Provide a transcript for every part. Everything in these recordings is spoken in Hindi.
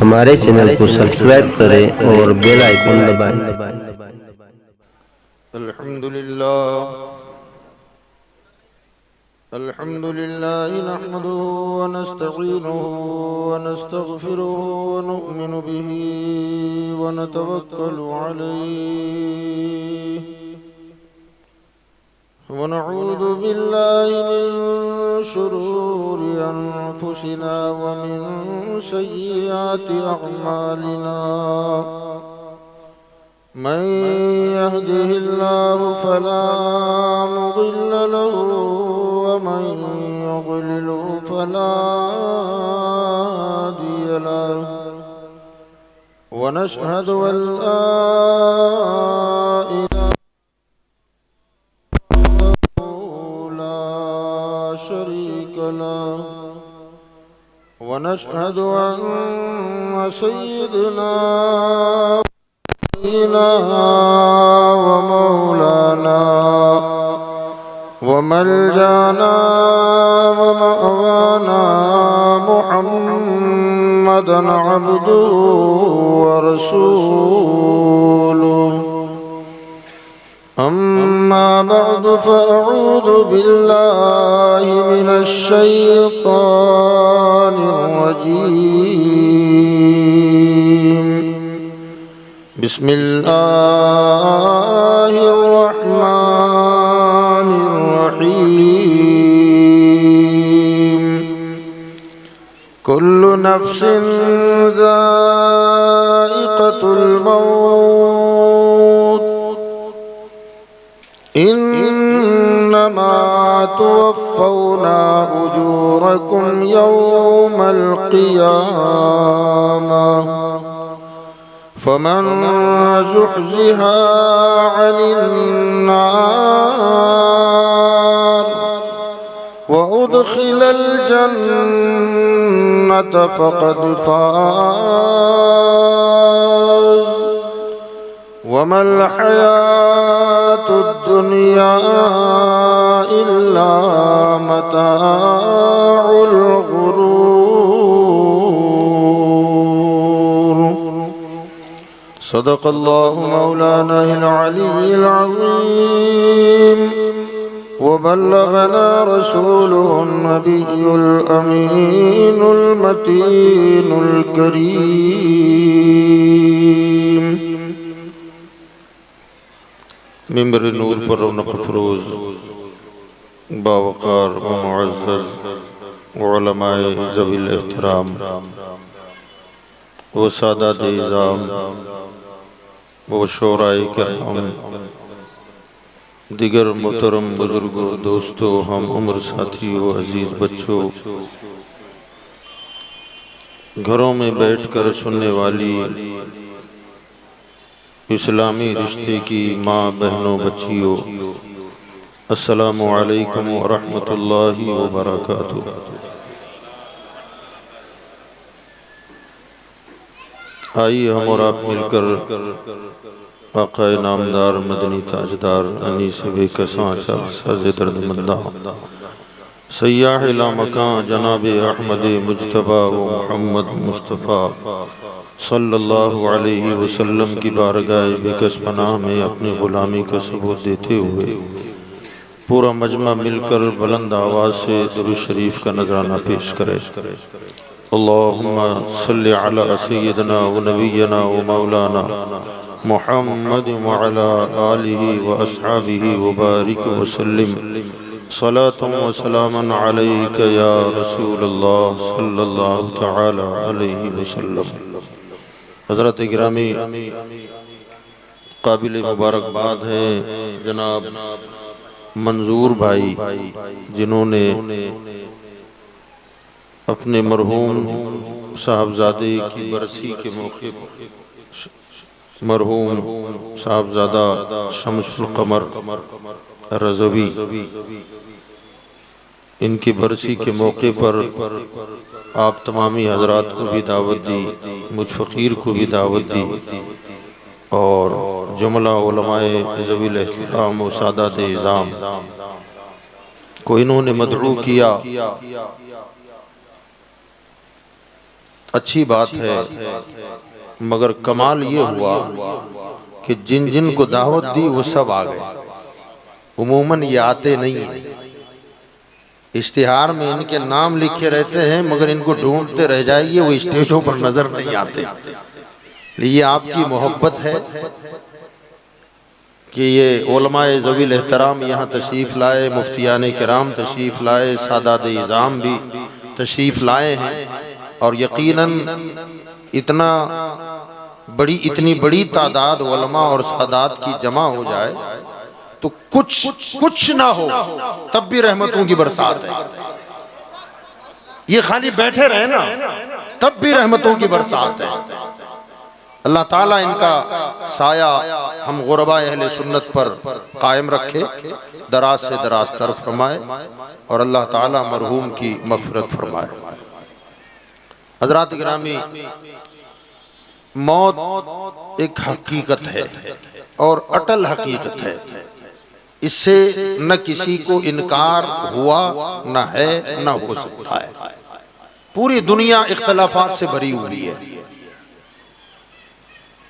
हमारे चैनल को सब्सक्राइब करें और बेल आइकन दबाएं। अल्हम्दुलिल्लाह नहमदुहु व नस्तईनुहु व नस्तगफिरुहु व नु'मिनु बिही व नतवक्कलु अलैहि व नऊज़ु बिल्लाहि मिन शुरूरि अनफुसिना व मिन सय्यिआति अअमालिना। मन यहदिहिल्लाहु फला मुदिल्ल लहु व मन युद्लिलहु फला हादिय लहु। व नशहदु अन ला इलाहा इल्लल्लाहु ला शरीक लहु व नशहदु अन्न सय्यिदना व मौलाना व मलजाना व मअवाना मुहम्मदन अब्दुहु व रसूलुहु। अम्मा बअदु फ़अऊज़ु बिल्लाहि मिनश शैतानिर रजीम। बिस्मिल्लाहिर रहमानिर रहीम। कुल्लु नफ्सिन ज़ाइक़तुल मौत। इन्नमा तुवफ़्फ़ौना उजूरकुम यौमल क़ियामह। फमन ज़ुहज़िहा अनिन नार व उदखिलल जन्नत फ़क़द फ़ाज़ वमल हयातुद दुनिया इल्ला मताउल गुरूर। सदक़ल्लाहु मौलानाल अलीयुल अज़ीम व बल्लगना रसूलुहुन नबियुल अमीनुल मतीनुल करीम। मिंबर नूर पर रौनक फरोज बावकार व मुअज़्ज़ज़ उलमाए ज़वील एहतराम व सादात इज़ाम व शोराए किराम, दिगर मोहतरम बुजुर्गों, दोस्तों, हम उम्र साथियों, अजीज़ बच्चों, घरों में बैठकर सुनने वाली इस्लामी रिश्ते की माँ बहनों बच्चियों, अस्सलामु अलैकुम व रहमतुल्लाहि व बरकातुहू। आइए हम और आप मिलकर आक़ाए नामदार मदनी ताजदार अनीस बेकसां साज़े दर्दमंदा सय्याह इला मकां जनाब अहमद मुज्तबा व मुहम्मद मुस्तफ़ा सल्लल्लाहु अलैहि वसल्लम की बारगाह बेकस पनाह में अपनी ग़ुलामी का सबूत देते हुए पूरा मजमा मिलकर बुलंद आवाज़ से दुरूद शरीफ का नजराना पेश करे। अल्लाहुम्मा सल्लि अला सय्यिदना व नबियना व मौलाना मुहम्मद व अला आलिहि व अस्हाबिहि व बारिक व सल्लिम सलातुम व सलामन अलैका या रसूलल्लाह सल्लल्लाहु तआला अलैहि वसल्लम। हज़रत गिरामी काबिल मुबारकबाद है जनाब मंजूर भाई, जिन्होंने अपने मरहूम साहबजादे की बरसी के मौके पर मरहूम साहबजादा शमसुल कमर रज़वी, इनकी बरसी के मौके पर आप तमामी हजरात को भी दावत दी, मुझ फ़कीर को भी दावत दी और जुमला उलमाए ज़वील एहतराम व सादात इज़ाम को इन्होंने मदऊ किया अच्छी बात है, मगर कमाल ये हुआ कि जिन जिन को दावत दी वो सब आ गए। उमूमन ये आते नहीं हैं, इश्तिहार में इनके नाम लिखे रहते हैं मगर इनको ढूंढते रह जाइए, वो स्टेजों पर नजर नहीं आते। ये आपकी मोहब्बत है कि ये उलमाए ज़वील एहतराम यहाँ तशरीफ़ लाए, मुफ्तियान किराम तशरीफ़ लाए, सादात इज़ाम भी तशरीफ़ लाए हैं। और यकीनन इतनी बड़ी तादाद उलमा और सादात की जमा हो जाए तो कुछ ना हो तब भी रहमतों की बरसात है। ये खाली बैठे रहे ना तब भी रहमतों की बरसात है। अल्लाह ताला इनका साया हम गुरबा अहले सुन्नत पर कायम रखे, दराज से दराज तर फरमाए और अल्लाह ताला मरहूम की मग़फ़िरत फरमाए। हज़रात गिरामी, मौत एक हकीकत है और अटल हकीकत है, इससे न किसी को इनकार हुआ न है न हो सकता है। पूरी दुनिया इख्तलाफात से भरी हुई है,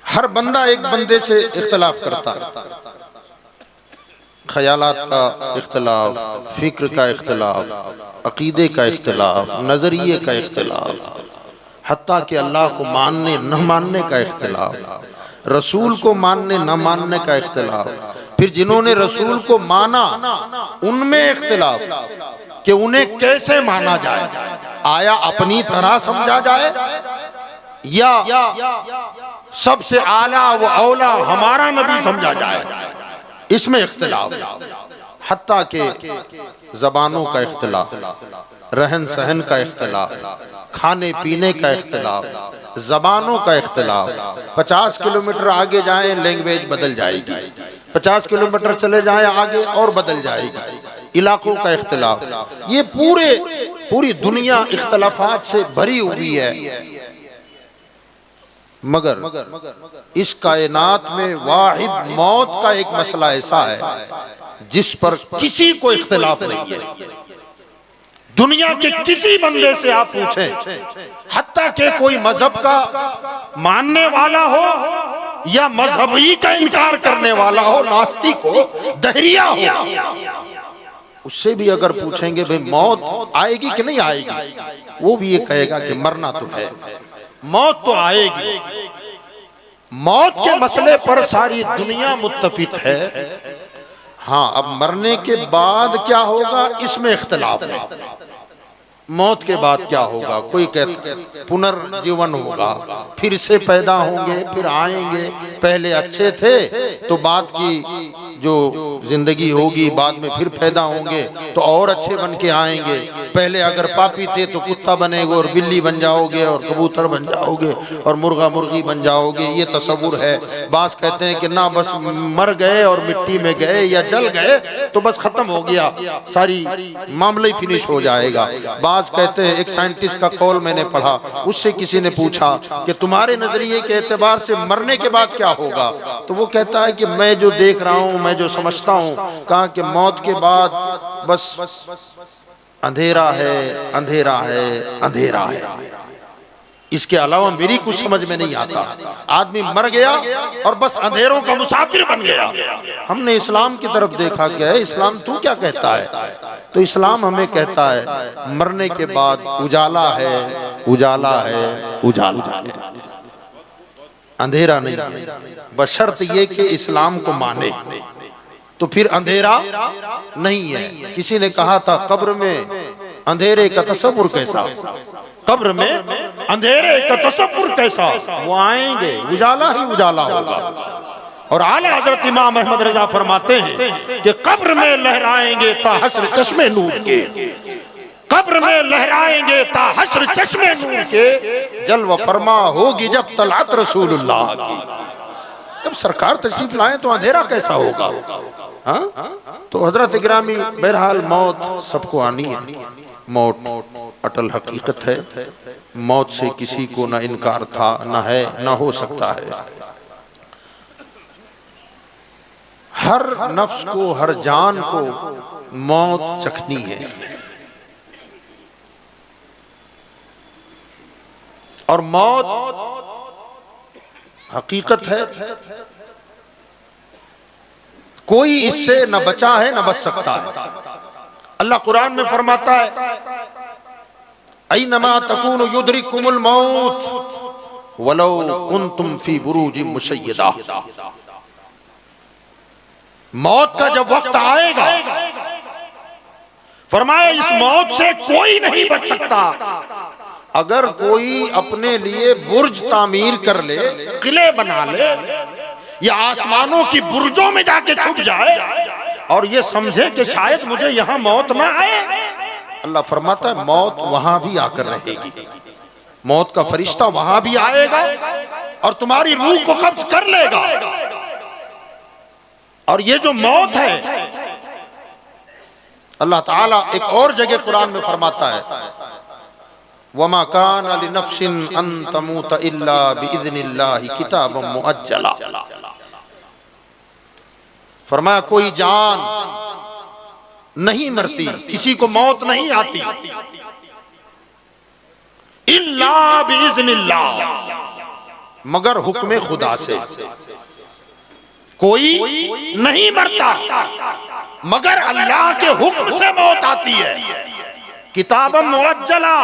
हर बंदा एक बंदे से इख्तलाफ करता है। ख्यालात का इख्तलाफ, फिक्र का इख्तलाफ, अकीदे का इख्तलाफ, नजरिए का इख्तलाफ, हत्ता कि अल्लाह को मानने न मानने का इख्तलाफ, रसूल को मानने न मानने का इख्तलाफ, फिर जिन्होंने रसूल को माना उनमें इख्तलाफ कि उन्हें कैसे माना जाए, आया अपनी तरह समझा जाए या सबसे आला व औला हमारा नबी समझा जाए, इसमें इख्तलाफ। हत्ता के ज़बानों का इख्तलाफ, रहन सहन का इख्तलाफ, खाने पीने का इख्तलाफ, ज़बानों का इख्तलाफ। 50 किलोमीटर आगे जाएं लैंग्वेज बदल जाएगी, 50 किलोमीटर चले जाएं आगे और बदल जाएगी। इलाकों का इख्तलाफ, ये पूरी दुनिया इख्तलाफात से भरी हुई है। मगर इस कायनात में वाहिद मौत का एक मसला ऐसा है जिस पर किसी को इख्तिलाफ नहीं है। दुनिया के किसी बंदे से आप पूछें, हत्ता के कोई मजहब का मानने वाला हो या मजहब ही का इनकार करने वाला हो, नास्तिक हो, दहरिया हो, उससे भी अगर पूछेंगे भाई मौत आएगी कि नहीं आएगी, वो भी ये कहेगा कि मरना तो है, मौत तो आएगी। मौत के मसले पर सारी दुनिया मुत्तफिक है। हाँ, अब मरने के बाद क्या होगा इसमें इख्तिलाफ है। मौत के बाद क्या होगा, कोई कहता पुनर्जीवन होगा, फिर से पैदा होंगे, फिर आएंगे, पहले अच्छे थे तो बाद की जो जिंदगी होगी बाद में फिर पैदा होंगे तो और अच्छे बन के आएंगे, पहले अगर पापी थे तो कुत्ता बनेगे और बिल्ली बन जाओगे और कबूतर बन जाओगे और मुर्गा मुर्गी बन जाओगे, ये तसव्वुर है। बास कहते हैं कि ना बस मर गए और मिट्टी में गए या जल गए तो बस खत्म हो गया, सारी मामला ही फिनिश हो जाएगा। बास कहते हैं, एक साइंटिस्ट का कॉल मैंने पढ़ा, उससे किसी ने पूछा कि तुम्हारे नजरिए के एतबार से मरने के बाद क्या होगा, तो वो कहता है कि मैं जो देख रहा हूँ, मैं जो समझता हूँ, कहा कि मौत के बाद बस अंधेरा है, अंधेरा है, अंधेरा है, इसके अलावा मेरी कुछ समझ में नहीं आता। आदमी मर गया और बस अंधेरों का मुसाफिर बन गया। हमने इस्लाम की तरफ देखा, क्या है इस्लाम, तू क्या कहता है, तो इस्लाम हमें कहता है मरने के बाद उजाला है, उजाला है, उजाला है, अंधेरा नहीं, बशर्त ये कि इस्लाम को माने तो फिर अंधेरा नहीं है। किसी ने कहा था कब्र में अंधेरे का तसव्वुर कैसा, कब्र में अंधेरे का तसव्वुर कैसा, वो आएंगे, उजाला ही उजाला होगा। और आला हजरत इमाम अहमद रजा फरमाते हैं कि कब्र में लहराएंगे ता हश्र चश्मे नूर के, कब्र में लहराएंगे ता हश्र चश्मे नूर के, जलवा फरमा होगी जब तलअत रसूलुल्लाह की। जब सरकार तशरीफ लाए तो अंधेरा कैसा होगा। हाँ, तो हजरत गिरामी, बहरहाल मौत सबको आनी है, मौत अटल हकीकत है, मौत से किसी को ना इनकार था, ना है, ना हो सकता है। हर नफ्स को, हर जान को मौत चखनी है और मौत हकीकत है, कोई इससे न बचा है न बच सकता है। अल्लाह कुरान में फरमाता है ऐनमा तकूनु युद्रिकुमुल मौत वलौ कुंतुम फी बुरूजिम मुशय्यदा। मौत का जब वक्त आएगा, फरमाया इस मौत से कोई नहीं बच सकता। अगर कोई अपने लिए बुर्ज तामीर कर ले, किले बना ले, या आसमानों की बुर्जों में जाके छुप जाए और ये समझे कि शायद मुझे यहां मौत ना आए, अल्लाह फरमाता है मौत वहां भी आकर रहेगी। मौत का फरिश्ता वहां भी आएगा और तुम्हारी रूह को कब्ज कर लेगा। और ये जो मौत है, अल्लाह ताला एक और जगह कुरान में फरमाता है वमा काना लिनफ्सिन अन तमूत इल्ला बिइज़्निल्लाहि किताबम मुअज्जला। फरमाया कोई जान नहीं मरती, किसी को मौत नहीं आती इल्ला बिइज़्निल्लाह, मगर हुक्म खुदा से। कोई नहीं मरता मगर अल्लाह के हुक्म से मौत आती है। किताबम मुअज्जला,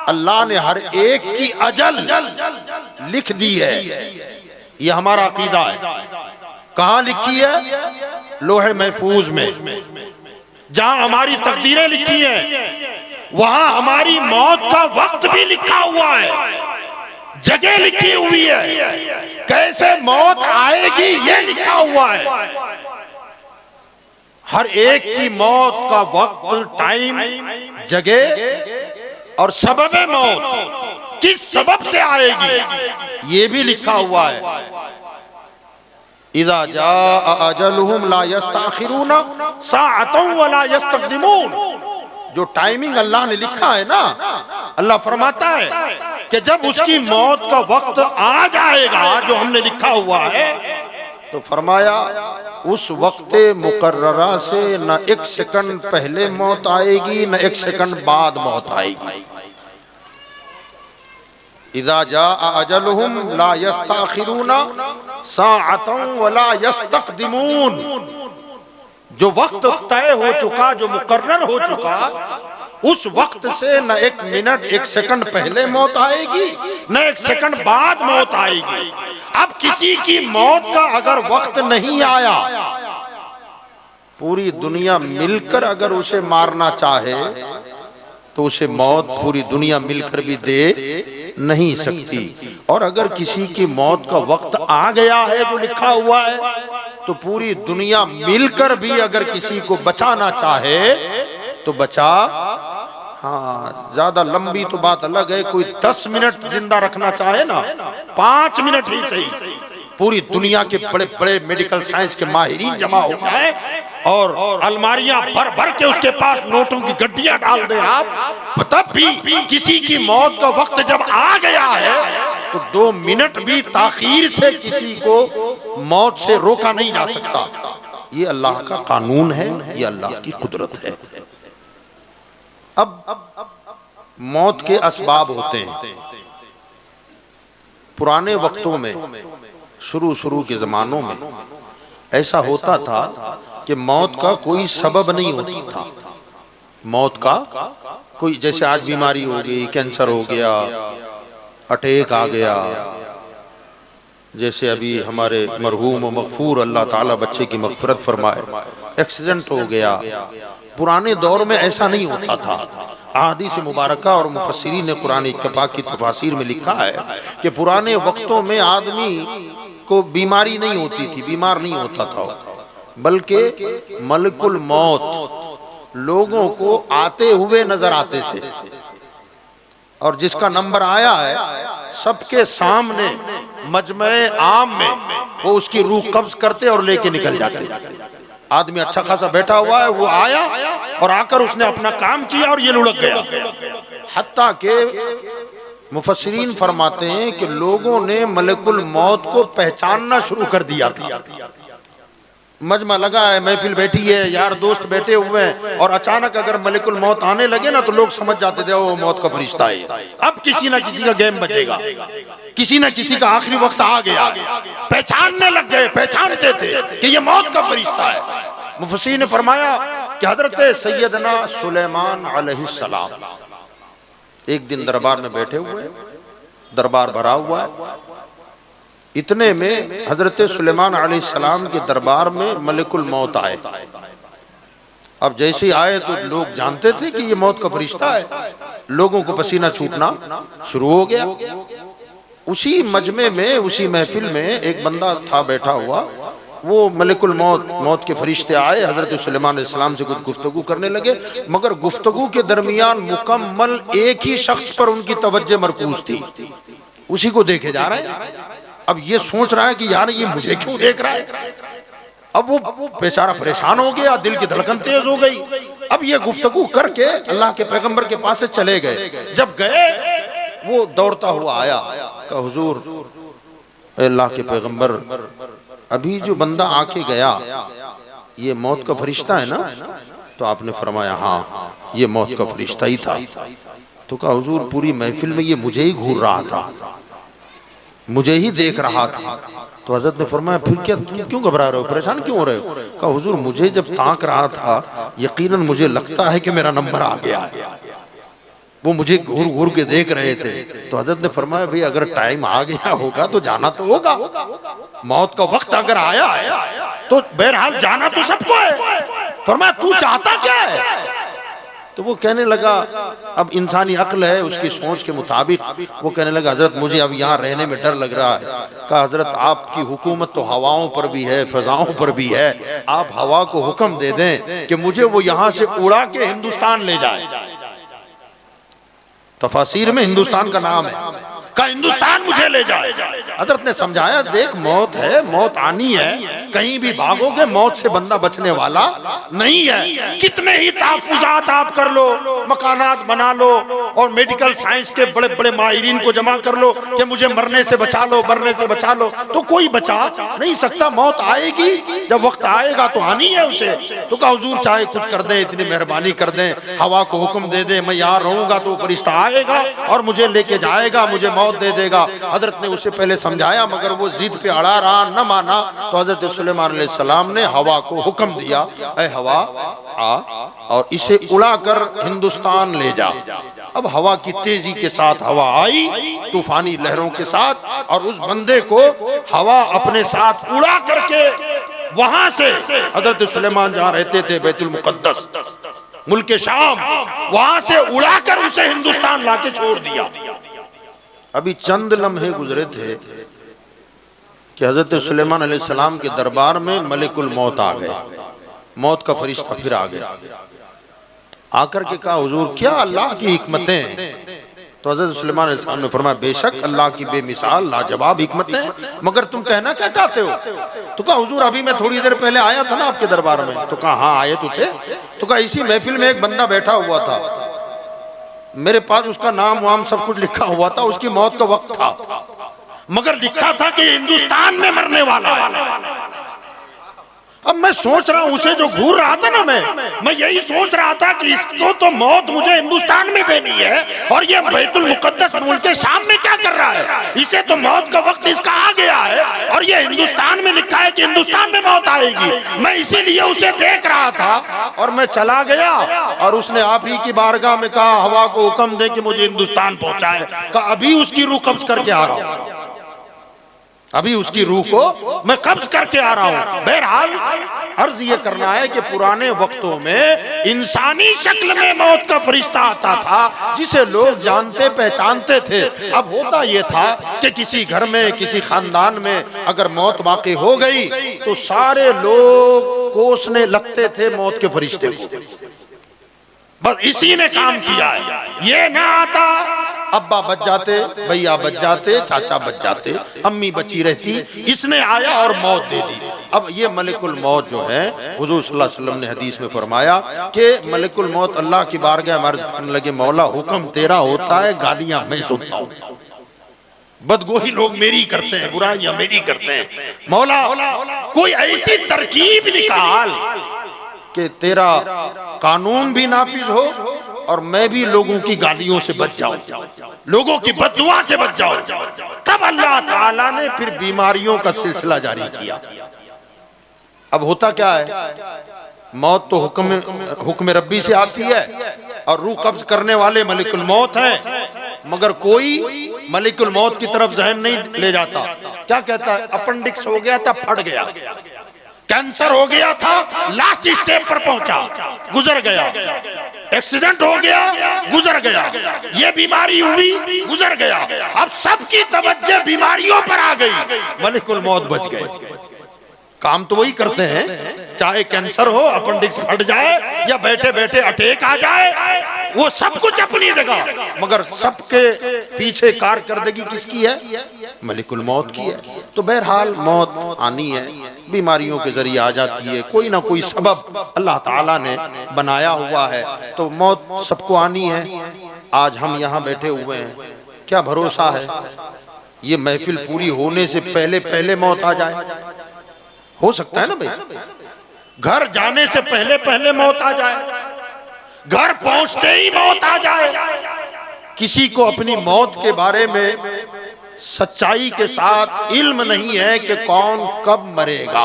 अल्लाह ने हर एक की अजल लिख दी है। यह हमारा अकीदा है। कहां लिखी है? लोहे महफूज में। जहां हमारी तकदीरें लिखी हैं वहां हमारी मौत का वक्त भी लिखा हुआ है, जगह लिखी हुई है, कैसे मौत आएगी ये लिखा हुआ है। हर एक की मौत का वक्त, टाइम, जगह और सबब मौत, किस सबब से आएगी ये भी लिखा हुआ है। इज़ा जाअ अजलुहुम ला यस्तअखिरून साअतन वला यस्तक़दिमून। जो टाइमिंग अल्लाह ने लिखा है ना, अल्लाह फरमाता है कि जब उसकी मौत का वक्त आ जाएगा जो हमने लिखा हुआ है, तो फरमाया उस वक्त मुकर्ररा से न एक सेकंड पहले मौत आएगी न एक सेकंड बाद मौत आएगी। इज़ा जाअ अजलुहुम ला यस्तअखिरून साअतन वला यस्तक़दिमून। जो वक्त तय हो चुका, जो मुकर्रर हो चुका, उस वक्त से न एक मिनट एक सेकंड पहले मौत आएगी न एक सेकंड बाद मौत आएगी। अब किसी की मौत का अगर वक्त नहीं आया, पूरी दुनिया मिलकर अगर उसे मारना चाहे तो उसे मौत पूरी दुनिया मिलकर भी दे नहीं सकती। और अगर किसी की मौत का वक्त आ गया है जो लिखा हुआ है, तो पूरी दुनिया मिलकर भी अगर किसी को बचाना चाहे तो बचा। हाँ, ज्यादा लंबी तो बात अलग है। कोई 10 मिनट जिंदा रखना चाहे ना, 5 मिनट ही सही, पूरी दुनिया के बड़े बड़े मेडिकल साइंस के माहिरीन जमा हो गए और अलमारियां भर भर के उसके पास नोटों की गड्डियां डाल दे आप, तब भी किसी की मौत का वक्त जब आ गया है तो 2 मिनट भी ताखीर से किसी को मौत से रोका नहीं जा सकता। ये अल्लाह का कानून है, ये अल्लाह की कुदरत है। अब मौत के असबाब होते हैं। पुराने वक्तों में, शुरू के जमानों में ऐसा होता था कि मौत का कोई सबब नहीं होता था। मौत का कोई, जैसे आज बीमारी हो गई, कैंसर हो गया, अटैक आ गया, जैसे अभी हमारे मरहूम मगफूर अल्लाह ताला बच्चे की मगफिरत फरमाए, एक्सीडेंट हो गया। पुराने दौर में ऐसा नहीं होता था। अहादीस मुबारका और मुफस्सिरीन ने कुरान पाक की तफासिर में लिखा है कि पुराने वक्तों में आदमी को बीमारी नहीं होती थी, बीमार नहीं होता था, बल्कि मलकुल मौत लोगों को आते हुए नजर आते थे। और जिसका नंबर आया है सबके सामने मजमे आम में वो उसकी रूह कब्ज करते और लेके निकल जाते। आदमी अच्छा खासा बैठा हुआ है, वो आया और आकर उसने अपना काम किया और ये लुढ़क गया। हत्ता के मुफस्सिरीन फरमाते हैं कि लोगों ने मलकुल मौत को पहचानना शुरू कर दिया था। मजमा लगा है, महफिल बैठी है, यार दोस्त बैठे हुए हैं, और अचानक अगर मलिकुल मौत आने लगे ना तो लोग समझ जाते थे वो मौत का फरिश्ता है। अब किसी ना किसी का गेम बचेगा, किसी ना किसी का आखिरी वक्त आ गया, पहचानने लग गए, पहचानते थे कि ये मौत का फरिश्ता है। मुफस्सिर ने फरमाया कि हजरत सैयदना सुलेमान अलैहिस्सलाम एक दिन दरबार में बैठे हुए, दरबार भरा हुआ है। इतने में हजरत सुलेमान अलैहिस्सलाम के दरबार में मलिकुल मौत आए। अब जैसे ही आए तो लोग जानते थे कि ये मौत का फरिश्ता है, लोगों को पसीना छूटना शुरू हो गया। उसी मजमे में, उसी महफिल में एक बंदा था बैठा हुआ, वो मलिकुल मौत, मौत के फरिश्ते आए, हजरत सुलेमान अलैहिस्सलाम से कुछ गुफ्तगू करने लगे, मगर गुफ्तगू के दरमियान मुकम्मल एक ही शख्स पर उनकी तवज्जो मरकूज थी, उसी को देखे जा रहे हैं। अब ये सोच रहा है कि यार ये मुझे क्यों देख रहा है। अब वो बेचारा परेशान हो गया, दिल की धड़कन तेज हो गई। अब ये गुफ्तगू करके अल्लाह के पैगंबर के पास से चले गए। जब गए वो दौड़ता हुआ आया, कहा हुजूर अल्लाह के पैगंबर, अभी जो बंदा आके गया ये मौत का फरिश्ता है ना? तो आपने फरमाया हाँ ये मौत का फरिश्ता ही था। तो कहा हुजूर पूरी महफिल में ये मुझे ही घूर रहा था, मुझे ही देख रहा था। तो हजरत ने फरमाया फिर क्या, तुम क्यों घबरा रहे हो, परेशान क्यों हो रहे हो? कहा हुजूर मुझे जब ताक रहा था यकीनन मुझे लगता है कि मेरा नंबर आ गया है, वो मुझे घूर घूर के देख रहे थे। तो हजरत ने फरमाया भाई अगर टाइम आ गया होगा तो जाना तो होगा, मौत का वक्त अगर आया है तो बहरहाल जाना तो सबको है। फरमाया तू चाहता क्या है? तो वो कहने लगा, अब इंसानी अक्ल है उसकी सोच के मुताबिक वो कहने लगा हजरत मुझे अब यहाँ रहने में डर लग रहा है। कहा हजरत आपकी हुकूमत तो हवाओं पर भी है, फजाओं पर भी है, आप हवा को हुक्म दे दें कि मुझे वो यहाँ से उड़ा के हिंदुस्तान ले जाए। तफासिर में हिंदुस्तान का नाम है, का हिंदुस्तान मुझे ले जाए। हजरत ने समझाया देख मौत है, मौत आनी है, कहीं भी भागोगे मौत से बंदा बचने वाला नहीं है। कितने ही तहफ़्फ़ुज़ात आप कर लो, मकानात बना लो और मेडिकल साइंस के बड़े बड़े माहिरीन को जमा कर लो कि मुझे मरने से बचा लो, मरने से बचा लो, तो कोई बचा नहीं सकता। मौत आएगी, जब वक्त आएगा तो आनी है उसे। तो कहा हुजूर चाहे कुछ कर दे, इतनी मेहरबानी कर दें, हवा को हुक्म दे दे, मैं यहाँ रहूंगा तो फरिश्ता आएगा और मुझे लेके जाएगा, मुझे मौत दे देगा। हजरत ने उसे पहले समझाया मगर वो जिद पे अड़ा रहा, न माना। तो हजरत सुलेमान अलैहिस्सलाम ने हवा को हुक्म दिया, ऐ हवा आ और इसे उड़ाकर हिंदुस्तान ले जा। अब हवा की तेजी के साथ हवा आई, तूफानी लहरों के साथ, और उस बंदे को हवा अपने साथ उड़ा करके वहां से हजरत सुलेमान जहां रहते थे बैतुल मुकद्दस मुल्क शाम, वहां से उड़ाकर उसे हिंदुस्तान लाके छोड़ दिया। अभी चंद लम्हे गुजरे थे कि हजरत सुलेमान अलैहिस्सलाम के दरबार में मलिकुल मौत आ गए, मौत का फरिश्ता फिर आ गया। आकर के कहा हुजूर क्या अल्लाह की हिकमतें। तो हजरत सुलेमान अलैहिस्सलाम ने फरमाया बेशक अल्लाह की बेमिसाल लाजवाब हिकमतें, मगर तुम कहना क्या चाहते हो? तो कहा हुजूर अभी मैं थोड़ी देर पहले आया था ना आपके दरबार में। तो कहा हाँ आए तो थे। तो कहा इसी महफिल में एक बंदा बैठा हुआ था, मेरे पास उसका नाम वाम सब कुछ लिखा हुआ था, उसकी मौत का वक्त था, मगर लिखा था कि हिंदुस्तान में मरने वाला है। अब मैं सोच रहा हूं उसे जो घूर रहा था ना, मैं यही सोच रहा था कि इसको तो मौत मुझे हिंदुस्तान में देनी है और ये बैतुल मुकद्दस मुल्क के शाम में क्या कर रहा है? इसे तो मौत का वक्त इसका आ गया है और ये हिंदुस्तान में लिखा है कि हिंदुस्तान में मौत आएगी। मैं इसीलिए उसे देख रहा था और मैं चला गया और उसने आप ही की बारगाह में कहा हवा को हुक्म दे कि मुझे हिंदुस्तान पहुंचाए। कहा अभी उसकी रूह कब्ज करके आ रहा हूं, अभी उसकी रूह को मैं कब्ज करके आ रहा हूं। बहरहाल अर्ज ये करना है कि पुराने वक्तों में इंसानी शक्ल में मौत का फरिश्ता आता था जिसे लोग जानते पहचानते थे। अब होता यह था कि किसी घर में, किसी खानदान में अगर मौत वाक़ई हो गई तो सारे लोग कोसने लगते थे मौत के फरिश्ते को। बस इसी ने काम किया है। ये ना आता अब्बा बच जाते, भैया बच जाते, चाचा बच जाते, अम्मी बची रहती, इसने आया और मौत दे दी। अब ये मलिकुल मौत जो है हुजूर सल्लल्लाहु अलैहि वसल्लम ने हदीस में फरमाया कि मलिकुल मौत अल्लाह की बारगाह में अर्ज करने लगे मौला हुक्म तेरा होता है, गालियां मैं सुनता हूं। बदगोही लोग मेरी करते हैं, बुराइयां मेरी करते हैं। मौला कोई ऐसी तरकीब निकाल कि तेरा कानून भी नाफिज हो और मैं भी लोगों की गालियों से बच जाऊं, लोगों की बददुआ से बच जाऊं। तब अल्लाह ताला ने फिर बीमारियों का सिलसिला जारी किया। अब होता क्या है, मौत तो हुक्म रब्बी से आती है और रूह कब्ज करने वाले मलिकुल मौत हैं, मगर कोई मलिकुल मौत की तरफ जहन नहीं ले जाता। क्या कहता है, अपेंडिक्स हो गया था, फट गया, कैंसर हो गया था, लास्ट स्टेप पर पहुंचा, गुजर गया, एक्सीडेंट हो गया, गुजर गया, ये बीमारी हुई, गुजर गया। अब सबकी तवज्जो बीमारियों पर आ गई, मलिकुल मौत बच गए। काम तो वही करते हैं, चाहे कैंसर हो, अपेंडिक्स फट जाए या बैठे बैठे अटैक आ जाए, वो सब कुछ अपनी जगह, मगर सबके पीछे कारकर्दगी किसकी है, मलिकुल मौत की है। तो बहरहाल मौत आनी है, बीमारियों के जरिए आ जाती है, कोई ना कोई सबब अल्लाह ताला ने बनाया हुआ है, तो मौत सबको आनी है। आज हम यहाँ बैठे हुए हैं, क्या भरोसा है ये महफिल पूरी होने से पहले पहले मौत आ जाए? हो सकता है ना भाई, घर जाने से पहले पहले मौत आ जाए, घर पहुंचते ही मौत आ जाए। किसी को अपनी मौत के बारे में सच्चाई के साथ इल्म नहीं है कि कौन कब मरेगा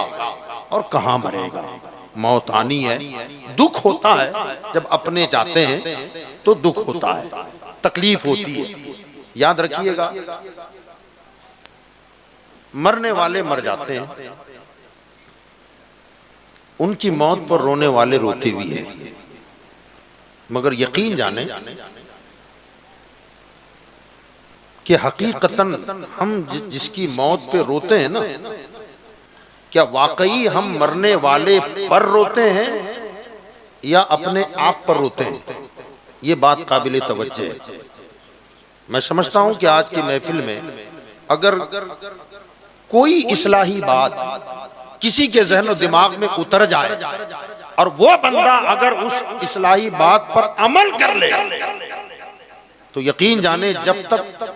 और कहां मरेगा। मौत आनी है, दुख होता है जब अपने जाते हैं तो दुख होता है, तकलीफ होती है। याद रखिएगा, मरने वाले मर जाते हैं, उनकी मौत पर रोने वाले रोते भी हैं, मगर यकीन जाने कि हकीकतन हम जिसकी मौत पे रोते हैं ना, क्या वाकई हम मरने वाले पर रोते हैं या अपने आप पर रोते हैं? ये बात काबिल तवज्जो है। मैं समझता हूं कि आज की महफिल में अगर कोई इस्लाही बात किसी के जहन और दिमाग में उतर जाए और वो बंदा अगर उस इस्लाही बात पर अमल कर ले, तो यकीन जाने जब तक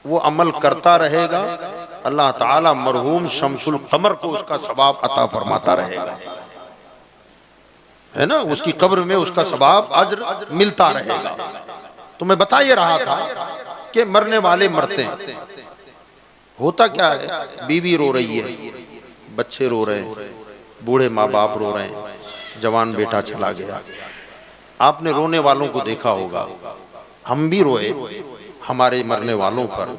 वो अमल करता रहेगा, अल्लाह ताला मरहूम शमसुल कमर को उसका सवाब अता फरमाता रहेगा, है ना, उसकी कब्र में उसका सवाब अज्र मिलता रहेगा। तो मैं बता ये रहा था कि मरने वाले मरते हैं। होता क्या है, बीवी रो रही है, बच्चे रो रहे हैं, बूढ़े माँ बाप रो रहे हैं, जवान बेटा चला गया। आपने रोने वालों को देखा होगा, हम भी रोए हमारे मरने वालों पर।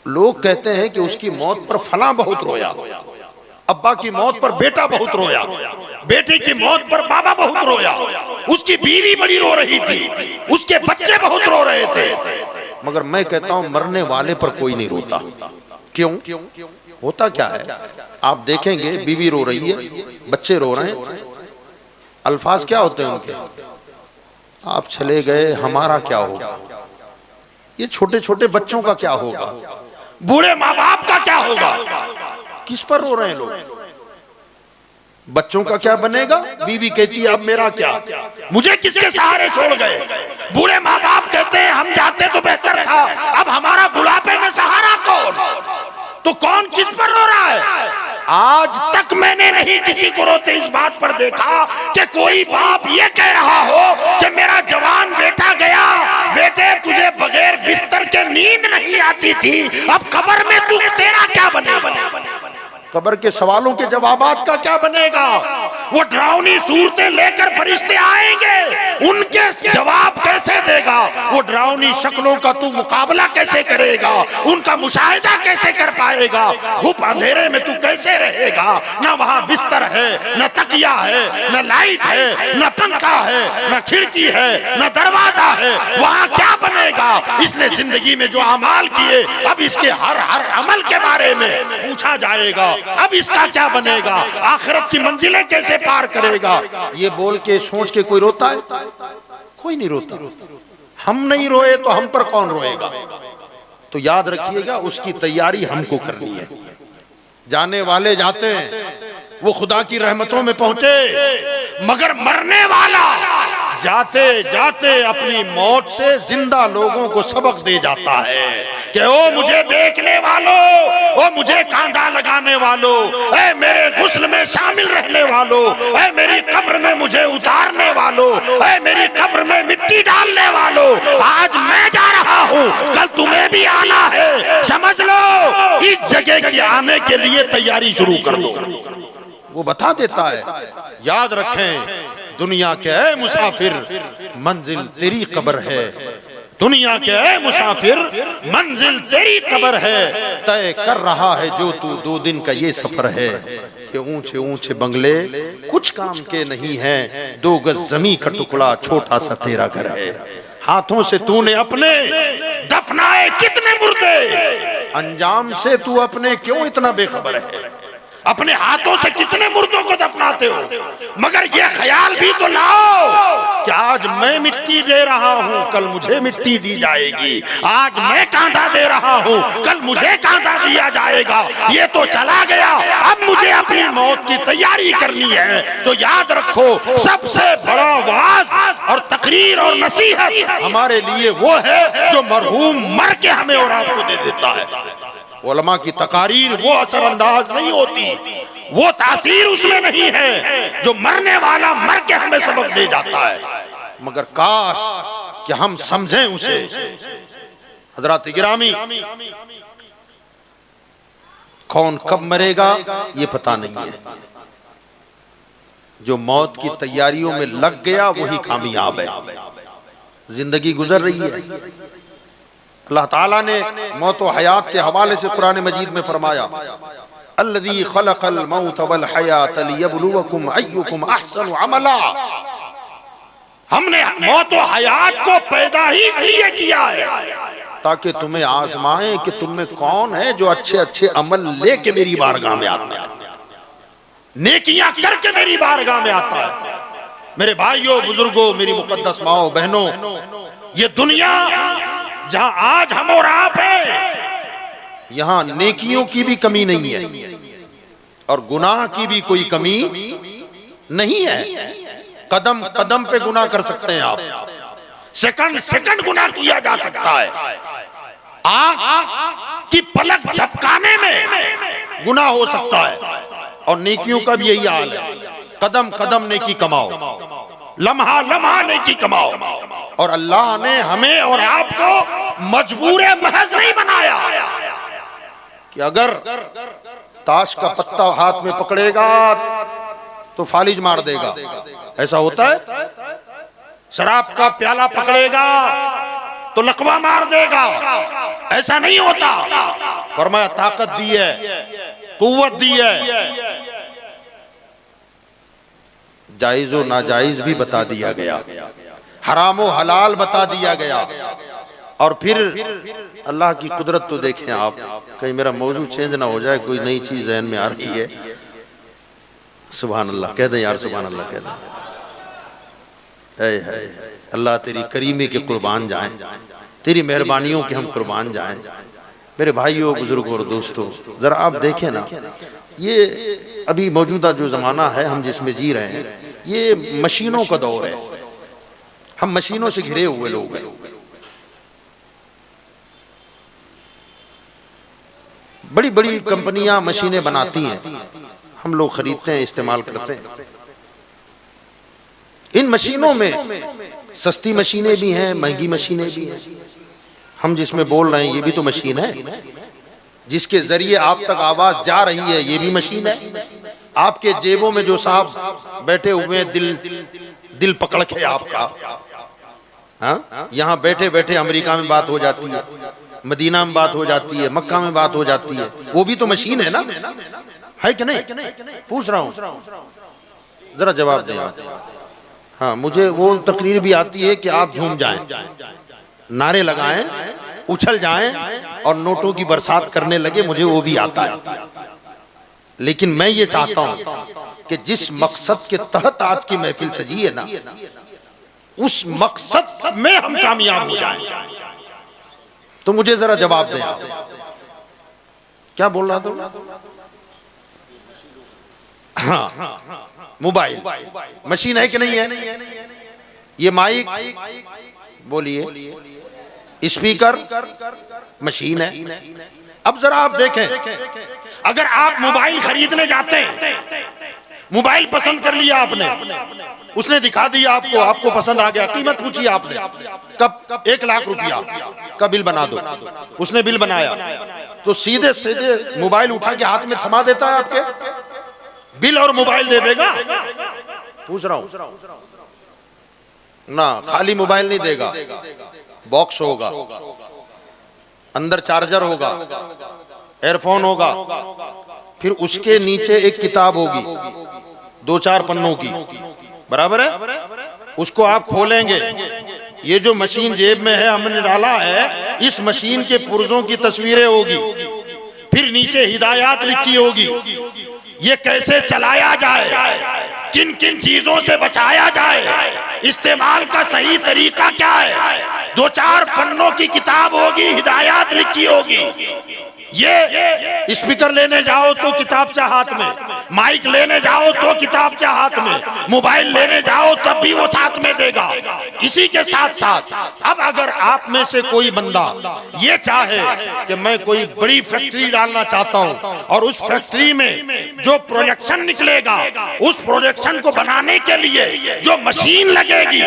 लोग कहते हैं कि उसकी मौत पर फला बहुत रोया, अब्बा की मौत पर बेटा बहुत रोया, बेटे की मौत पर बाबा बहुत रोया, उसकी बीवी बड़ी रो रही थी, उसके बच्चे बहुत रो रहे थे। मगर मैं कहता हूं मरने वाले पर कोई नहीं रोता। क्यों? होता क्या है, आप देखेंगे बीवी रो रही है, बच्चे रो रहे हैं, अल्फाज क्या होते हैं उनके, आप चले गए हमारा क्या होगा, ये छोटे छोटे बच्चों का क्या होगा, बूढ़े माँ बाप का क्या होगा। किस पर रो रहे हैं लोग? बच्चों का क्या बनेगा? बीवी कहती है अब मेरा क्या, मुझे किसके सहारे छोड़ गए। बूढ़े माँ बाप कहते हैं हम जाते तो बेहतर था, अब हमारा बुढ़ापे में सहारा कौन? तो कौन किस पर रो रहा है? आज तक मैंने नहीं किसी को रोते इस बात पर देखा कि कोई बाप ये कह रहा हो कि मेरा जवान बेटा गया, बेटे तुझे बगैर बिस्तर के नींद नहीं आती थी, अब कब्र में तू तेरा क्या बनेगा, कब्र के सवालों के जवाबात का क्या बनेगा। वो डरावनी सूरतें लेकर फरिश्ते आएंगे, उनके जवाब कैसे देगा? वो डरावनी शक्लों का तू मुकाबला कैसे करेगा? उनका मुशाहिदा कैसे कर पाएगा? धूप अंधेरे में तू कैसे रहेगा? ना वहां बिस्तर है, न तकिया है, न लाइट है, न पंखा है, न खिड़की है, न दरवाजा है, वहां क्या बनेगा? इसने जिंदगी में जो अमाल किए, अब इसके हर हर अमल के बारे में पूछा जाएगा, अब इसका क्या बनेगा, आखिरत की मंजिलें कैसे पार करेगा। ये बोल के सोच के कोई रोता है? कोई नहीं रोता। हम नहीं रोए तो हम पर कौन रोएगा? तो याद रखिएगा उसकी तैयारी हमको करनी है। जाने वाले जाते हैं, वो खुदा की रहमतों में पहुंचे, मगर मरने वाला जाते जाते अपनी मौत से जिंदा लोगों को सबक दे जाता है कि ओ मुझे देखने वालों, ओ मुझे कांधा लगाने वालों, ऐ मेरे गुस्ल में शामिल रहने वालों, ऐ मेरी कब्र में मुझे उतारने वालों, ऐ मेरी कब्र में मिट्टी डालने वालों, आज मैं जा रहा हूँ, कल तुम्हें भी आना है, समझ लो, इस जगह के आने के लिए तैयारी शुरू कर दो। वो बता देता है, याद रखें दुनिया के ऐ मुसाफिर मंजिल तेरी कब्र है, दुनिया के ऐ मुसाफिर मंजिल तेरी कब्र है, तय कर रहा है जो तू 2 दिन का ये सफर है। ये ऊंचे ऊंचे बंगले कुछ काम के नहीं है, 2 गज जमीन का टुकड़ा छोटा सा तेरा घर है। हाथों से तूने अपने दफनाए कितने मुर्दे, अंजाम से तू अपने क्यों इतना बेखबर है? अपने हाथों से कितने मुर्दों को दफनाते हो, मगर ये ख्याल भी तो लाओ कि आज मैं मिट्टी दे रहा हूं, कल मुझे मिट्टी दी जाएगी, आज मैं कांधा दे रहा हूं, कल मुझे कांधा दिया जाएगा। ये तो चला गया, अब मुझे अपनी मौत की तैयारी करनी है। तो याद रखो, सबसे बड़ा वाज और तकरीर और नसीहत हमारे लिए वो है जो मरहूम मर के हमें और आपको दे देता है। उलमा की तकारीर वो असरअंदाज नहीं होती, वो तासीर उसमें नहीं है जो मरने वाला मर के हमें सबक दे जाता है, मगर काश कि हम समझें उसे। हजरात गिरामी, कौन कब मरेगा ये पता नहीं है, जो मौत की तैयारियों में लग गया वही कामयाब है। जिंदगी गुजर रही है, अल्लाह ताला ने मौत व हयात के हवाले से कुरान मजीद में फरमाया, अल्लज़ी खलक़ल मौत वल हयात लियब्लुवकुम अय्युकुम अहसनु अमला। हमने मौत व हयात को पैदा ही इसलिए किया है ताकि तुम्हें आजमाएं कि तुम में कौन है जो अच्छे अच्छे अमल लेके मेरी बारगाह में आता है, नेकियां करके मेरी बारगाह में आता है। मेरे भाइयों बुजुर्गों, मेरी मुकद्दस माओ बहनों, ये दुनिया जहां आज हम और आप हैं, यहां नेकियों की भी कमी नहीं है और गुनाह की भी कोई कमी नहीं है। कदम कदम पे गुनाह कर सकते हैं आप, सेकंड सेकंड गुनाह किया जा सकता है, आंख की पलक झपकाने में गुनाह हो सकता है। और नेकियों का भी यही हाल है, कदम कदम नेकी कमाओ, लम्हा लम्हा नेकी कमाओ। और अल्लाह ने हमें और आपको मजबूरे महज नहीं बनाया कि अगर ताश का पत्ता हाथ में पकड़ेगा तो फालिज मार देगा, ऐसा होता है। शराब का प्याला पकड़ेगा तो लकवा मार देगा, ऐसा नहीं होता। फरमाया ताकत दी है, कुव्वत दी है, जायज और नाजायज भी बता दिया गया, हराम और हलाल बता दिया गया। और फिर अल्लाह की कुदरत तो देखें आप, कहीं मेरा मौजू चेंज ना हो जाए, कोई नई चीज ज़हन में आ रही है। सुभान अल्लाह कह दें यार, सुभान अल्लाह कह दें। है अल्लाह तेरी करीमी के कुर्बान जाएं, तेरी मेहरबानियों के हम कुर्बान जाएं। मेरे भाइयों बुजुर्गों और दोस्तों, जरा आप देखें ना, ये अभी मौजूदा जो जमाना है हम जिसमें जी रहे हैं, ये मशीनों का दौर है। हम मशीनों से घिरे हुए लोग हैं। बड़ी बड़ी कंपनियां मशीनें बनाती हैं, हम लोग खरीदते हैं, इस्तेमाल करते हैं। इन मशीनों में सस्ती मशीनें भी हैं, महंगी मशीनें भी हैं। हम जिसमें बोल रहे हैं ये भी तो मशीन है, जिसके जरिए आप तक आवाज जा रही है ये भी मशीन है। आपके जेबों में जो साहब बैठे हुए हैं, दिल पकड़ के आपका, हाँ, यहाँ बैठे बैठे अमेरिका में बात हो जाती है, मदीना में बात हो जाती है, मक्का में बात हो जाती है, वो भी तो मशीन है ना, है कि नहीं? पूछ रहा हूँ, जरा जवाब दें आप। हाँ, मुझे वो तकरीर भी आती है कि आप झूम जाएं, नारे लगाएं, उछल जाएं और नोटों की बरसात करने लगे, मुझे वो भी आता है। लेकिन मैं ये चाहता हूं कि जिस मकसद के तहत आज की महफिल सजी है ना, उस मकसद में हम कामयाब हो जाएं। तो मुझे जरा जवाब दें आप, क्या बोल रहा था? हाँ, मोबाइल मशीन है कि नहीं है? ये माइक, बोलिए, स्पीकर, मशीन है। अब जरा आप देखें, अगर आप मोबाइल खरीदने जाते हैं, मोबाइल पसंद कर लिया आपने, उसने दिखा दिया आपको, आपको पसंद आ गया, कीमत पूछी आपने, कब 1 लाख रुपया का बिल बना दो, उसने बिल बनाया तो सीधे सीधे मोबाइल उठा के हाथ में थमा देता है आपके, बिल और मोबाइल दे देगा? पूछ रहा हूं ना, खाली मोबाइल नहीं देगा, बॉक्स होगा, अंदर चार्जर होगा, एयरफोन होगा, फिर उसके नीचे एक किताब होगी 2-4 पन्नों की, बराबर है? उसको आप खोलेंगे, ये जो मशीन जेब में है हमने डाला है, इस मशीन के पुर्जों की तस्वीरें होगी, फिर नीचे हिदायत लिखी होगी, ये कैसे चलाया जाए, किन किन चीजों से बचाया जाए, इस्तेमाल का सही तरीका क्या है, 2-4 पन्नों की किताब होगी, हिदायत लिखी होगी। ये स्पीकर लेने जाओ तो किताबचा हाथ में, माइक लेने जाओ तो किताबचा हाथ में, मोबाइल लेने जाओ तब भी वो साथ में देगा। इसी के साथ साथ अब अगर आप में से कोई बंदा ये चाहे कि मैं कोई बड़ी फैक्ट्री डालना चाहता हूं और उस फैक्ट्री में जो प्रोडक्शन निकलेगा, उस प्रोडक्शन को बनाने के लिए जो मशीन लगेगी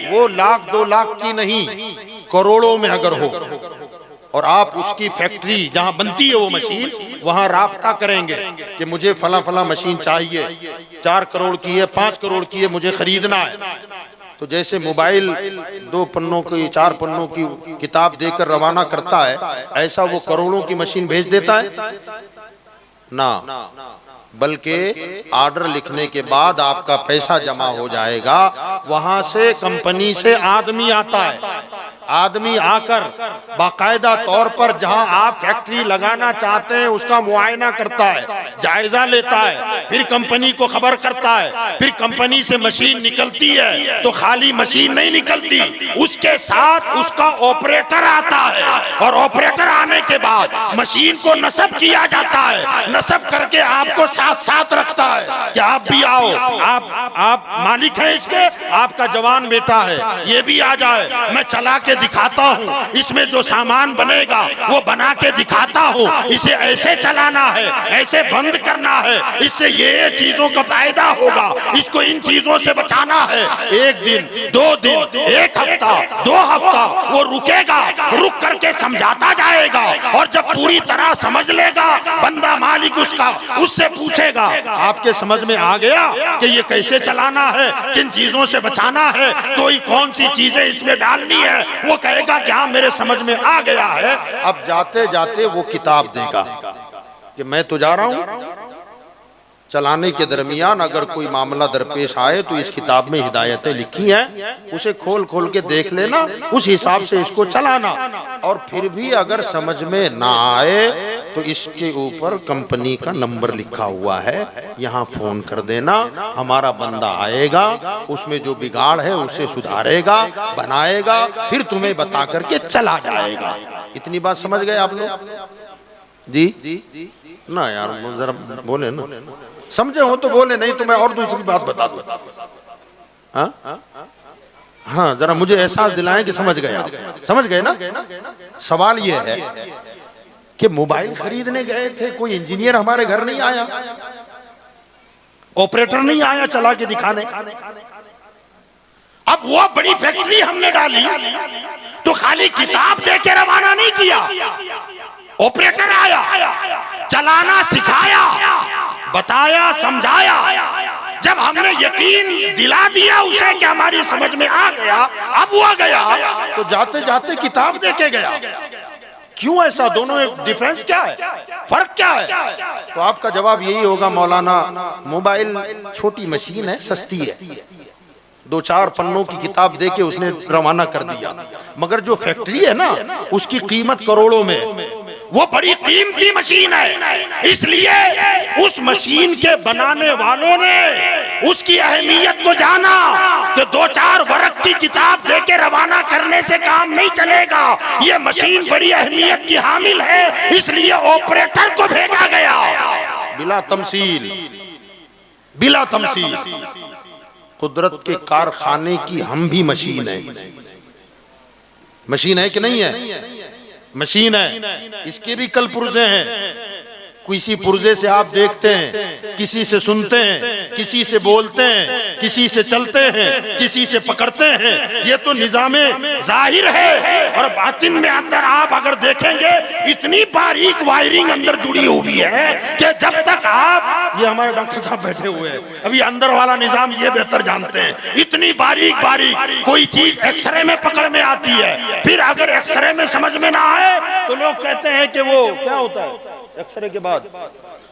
वो 1 लाख 2 लाख की नहीं, करोड़ों में अगर हो, और आप उसकी फैक्ट्री जहां बनती है वो मशीन, वहां राब्ता करेंगे कि मुझे फला फला मशीन चाहिए, 4 करोड़ की है, 5 करोड़ की है, मुझे खरीदना है, तो जैसे मोबाइल 2 पन्नों की 4 पन्नों की किताब देकर रवाना करता है, ऐसा वो करोड़ों की मशीन भेज देता है ना, बल्कि ऑर्डर लिखने के बाद आपका पैसा जमा हो जाएगा, वहां से कंपनी से आदमी आता है, आदमी आकर बाकायदा तौर पर जहां आप फैक्ट्री लगाना चाहते हैं उसका मुआयना करता है, जायजा लेता है, फिर कंपनी को खबर करता है, फिर कंपनी से मशीन निकलती है तो खाली मशीन नहीं निकलती, उसके साथ उसका ऑपरेटर आता है, और ऑपरेटर आने के बाद मशीन को नस्ब किया जाता है, नस्ब करके आपको साथ साथ रखता है कि आप भी आओ, आप मालिक हैं इसके, आपका जवान बेटा है, ये भी आ जाए, मैं चला के दिखाता हूँ, इसमें जो सामान बनेगा वो बना के दिखाता हूँ, इसे ऐसे चलाना है, ऐसे बंद करना है, इससे ये चीजों का फायदा होगा, इसको इन चीजों से बचाना है। 1 दिन 2 दिन 1 हफ्ता 2 हफ्ता वो रुकेगा, रुक करके समझाता जाएगा, और जब पूरी तरह समझ लेगा बंदा मालिक उसका, उससे पूछेगा आपके समझ में आ गया कि ये कैसे चलाना है, किन चीजों से बचाना है, कोई कौन सी चीजें इसमें डालनी है, वो कहेगा कि हाँ मेरे समझ में आ गया है। अब जाते जाते वो किताब देगा कि मैं तो जा रहा हूं, चलाने के दरमियान अगर कोई मामला दरपेश आए तो इस किताब में हिदायतें लिखी हैं, उसे खोल खोल के देख लेना, उस हिसाब से इसको चलाना, और फिर भी अगर समझ में ना आए तो इसके ऊपर कंपनी का नंबर लिखा हुआ है, यहाँ फोन कर देना, हमारा बंदा आएगा, उसमें जो बिगाड़ है उसे सुधारेगा, बनाएगा, फिर तुम्हें बता करके चला जाएगा। इतनी बात समझ गए आप लोग जी? ना यार जरा बोले ना, समझे हो तो बोले, नहीं तो मैं और दूसरी बात बता दूं। हाँ जरा मुझे एहसास दिलाएं कि समझ गए आप, समझ गए ना? सवाल ये है कि मोबाइल खरीदने गए थे, कोई इंजीनियर हमारे घर नहीं आया, ऑपरेटर नहीं आया चला के दिखाने, अब वो बड़ी फैक्ट्री हमने डाली तो खाली किताब दे के रवाना नहीं किया, ऑपरेटर आया, चलाना सिखाया, बताया, समझाया, जब हमने यकीन दिला दिया उसे कि हमारी समझ में आ गया, अब वो गया तो जाते जाते किताब देके गया। क्यों ऐसा? दोनों में डिफरेंस क्या है, फर्क क्या है? तो आपका जवाब यही होगा मौलाना, मोबाइल छोटी मशीन है, सस्ती है, 2-4 पन्नों की किताब देके उसने रवाना कर दिया, मगर जो फैक्ट्री है ना उसकी कीमत करोड़ों में, वो बड़ी कीमती मशीन है, इसलिए उस मशीन के बनाने वालों ने उसकी अहमियत को जाना कि 2-4 वर्ग की किताब देके रवाना करने से काम नहीं चलेगा, ये मशीन बड़ी अहमियत की हामिल है, इसलिए ऑपरेटर को भेजा गया बिला तमसील, बिला तमसील। कुदरत के कारखाने की हम भी मशीन है। मशीन है कि नहीं है? मशीन है। इसके भी कल पुर्जे हैं। किसी पुर्जे से आप देखते हैं, किसी से सुनते हैं, किसी से बोलते हैं, किसी से चलते हैं, किसी से पकड़ते हैं। ये तो निजामे जाहिर है। और बातिन में अंदर आप अगर देखेंगे इतनी बारीक वायरिंग अंदर जुड़ी हुई है कि जब तक आप, ये हमारे डॉक्टर साहब बैठे हुए हैं, अभी अंदर वाला निजाम ये बेहतर जानते हैं। इतनी बारीक बारीक कोई चीज एक्सरे में पकड़ में आती है, फिर अगर एक्सरे में समझ में ना आए तो लोग कहते हैं कि वो क्या होता है एक्सरे के बाद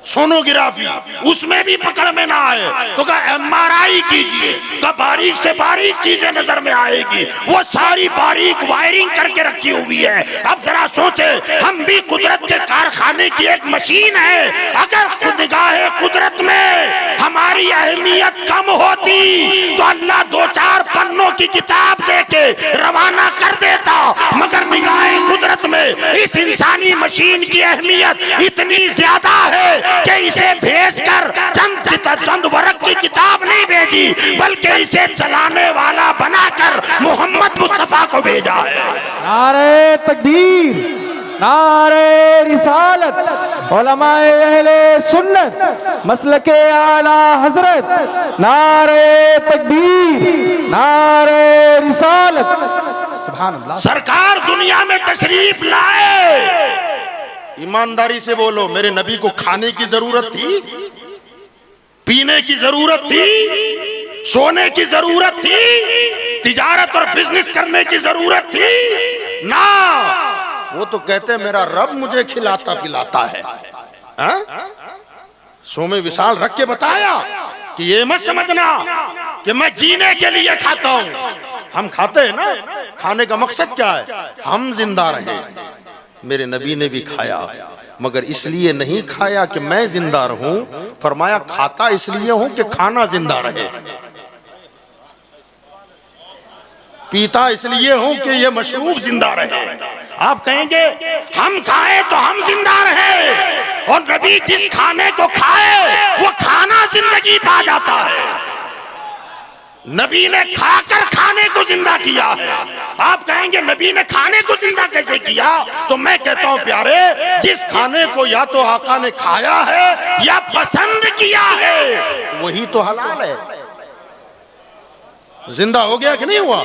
सोनोग्राफी, उसमें भी पकड़ में ना आए तो क्या MRI कीजिए, क्या बारीक से बारीक चीजें नजर में आएगी। वो सारी बारीक वायरिंग करके रखी हुई है। अब जरा सोचे, हम भी कुदरत के कारखाने की एक मशीन है। अगर निगाहे कुदरत में हमारी अहमियत कम होती तो अल्लाह 2-4 पन्नों की किताब देके रवाना कर देता, मगर निगाहे कुदरत में इस इंसानी मशीन की अहमियत इतनी ज्यादा है कि इसे भेजकर चंद वर्क की किताब नहीं भेजी, बल्कि इसे चलाने वाला बनाकर मोहम्मद मुस्तफा को भेजा है। नारे तकबीर, नारे रिसालत, उलमाए अहले सुन्नत, मसलके आला हजरत, नारे तकबीर, नारे रिसालत, सुभान अल्लाह। सरकार दुनिया में तशरीफ लाए। ईमानदारी से बोलो, मेरे नबी को खाने की जरूरत थी, पीने की जरूरत थी, सोने की जरूरत थी, तिजारत और बिजनेस करने की जरूरत थी ना। वो तो कहते मेरा रब मुझे खिलाता पिलाता है। सोमे विशाल रख के बताया कि ये मत समझना कि मैं जीने के लिए खाता हूं। हम खाते हैं ना, खाने का मकसद क्या है? हम जिंदा रहे। मेरे नबी ने भी खाया, मगर इसलिए नहीं खाया कि मैं जिंदा रहूं। फरमाया खाता इसलिए हूं कि खाना जिंदा रहे, पीता इसलिए हूं कि ये मशरूब जिंदा रहे। आप कहेंगे हम खाए तो हम जिंदा रहे, और नबी जिस खाने को खाए वो खाना जिंदगी पा जाता है। नबी ने खाकर खाने को जिंदा किया है। आप कहेंगे नबी ने खाने को जिंदा कैसे किया? तो मैं कहता हूं प्यारे, जिस खाने को या तो आका ने खाया है या पसंद किया है, वही तो हलाल है। जिंदा हो गया कि नहीं हुआ?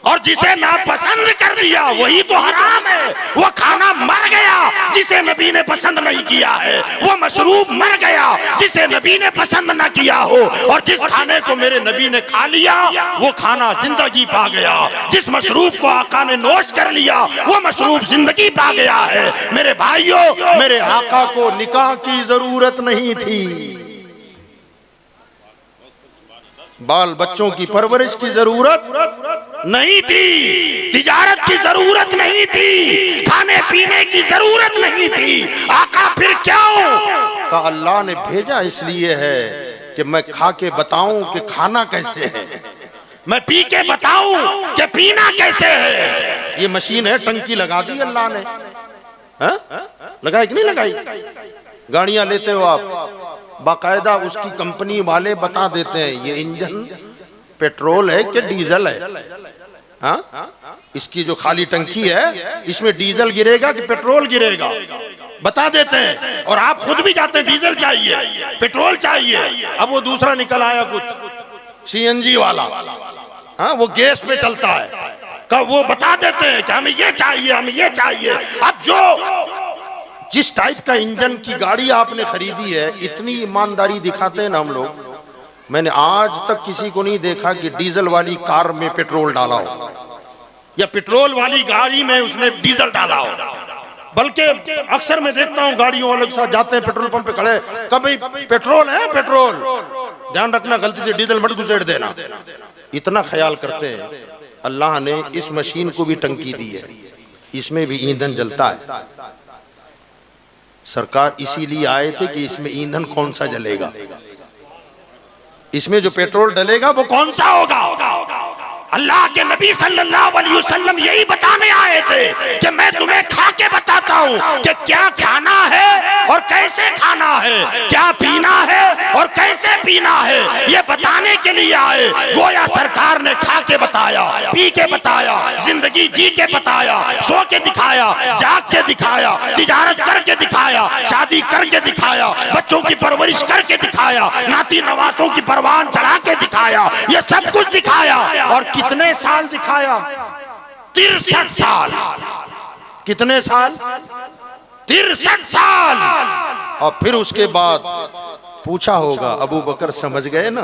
और जिसे नापसंद कर दिया वही तो हराम है। वो खाना मर गया जिसे नबी ने पसंद नहीं किया है, वो मशरूब मर गया जिसे नबी ने पसंद न किया हो। और जिस खाने को मेरे नबी ने खा लिया वो खाना जिंदगी पा गया। जिस मशरूब को आका ने नोश कर लिया वो मशरूब जिंदगी पा गया है। मेरे भाइयों, मेरे आका को निकाह की जरूरत नहीं थी, बाल बच्चों की परवरिश की जरूरत नहीं थी, तिजारत की जरूरत नहीं थी, खाने पीने की जरूरत नहीं थी। आका फिर क्यों? का अल्लाह ने भेजा इसलिए है कि मैं खा के बताऊं कि खाना कैसे है, मैं पी के बताऊं कि पीना कैसे है। ये मशीन है, टंकी लगा दी अल्लाह ने। लगाई कि नहीं लगाई? गाड़ियां लेते हो आप, बाकायदा उसकी कंपनी वाले बता देते हैं ये इंजन पेट्रोल है कि डीजल है। हाँ, इसकी जो खाली टंकी है इसमें डीजल गिरेगा कि पेट्रोल गिरेगा, बता देते हैं। और आप खुद भी जाते हैं डीजल चाहिए, पेट्रोल चाहिए। अब वो दूसरा निकल आया कुछ CNG वाला, हाँ, वो गैस पे चलता है, कब वो बता देते हैं कि हमें ये चाहिए, हमें ये चाहिए। अब जो जिस टाइप का इंजन की गाड़ी आपने खरीदी है, इतनी ईमानदारी दिखाते हैं ना हम लोग। मैंने आज तक किसी को नहीं देखा कि डीजल वाली कार में पेट्रोल डाला हो या पेट्रोल वाली गाड़ी में उसने डीजल डाला हो। बल्कि अक्सर मैं देखता हूँ गाड़ियों वालों के साथ जाते हैं, पेट्रोल पंप पे खड़े, कभी पेट्रोल है, पेट्रोल, ध्यान रखना गलती से डीजल मत घुसेड़ देना। इतना ख्याल करते हैं। अल्लाह ने इस मशीन को भी टंकी दी है, इसमें भी ईंधन जलता है। सरकार इसीलिए आए थे कि इसमें ईंधन कौन सा जलेगा, इसमें जो पेट्रोल डलेगा वो कौन सा होगा। अल्लाह के नबी सल्लल्लाहु अलैहि वसल्लम यही बताने आए थे कि मैं तुम्हें खा के बताता हूँ कि क्या खाना है और कैसे खाना है, क्या पीना है और कैसे पीना है ये बताने के लिए आए। गोया सरकार ने खा के बताया, पी के बताया, जिंदगी जी के बताया, सो के दिखाया, जाग के दिखाया, तिजारत करके दिखाया, शादी करके दिखाया, बच्चों की परवरिश करके दिखाया, नाती नवासों की परवान चढ़ा के दिखाया, ये सब कुछ दिखाया। और कितने साल दिखाया? 63 साल। कितने साल? 63 साल। और फिर उसके बाद पूछा होगा, अबू बकर समझ गए ना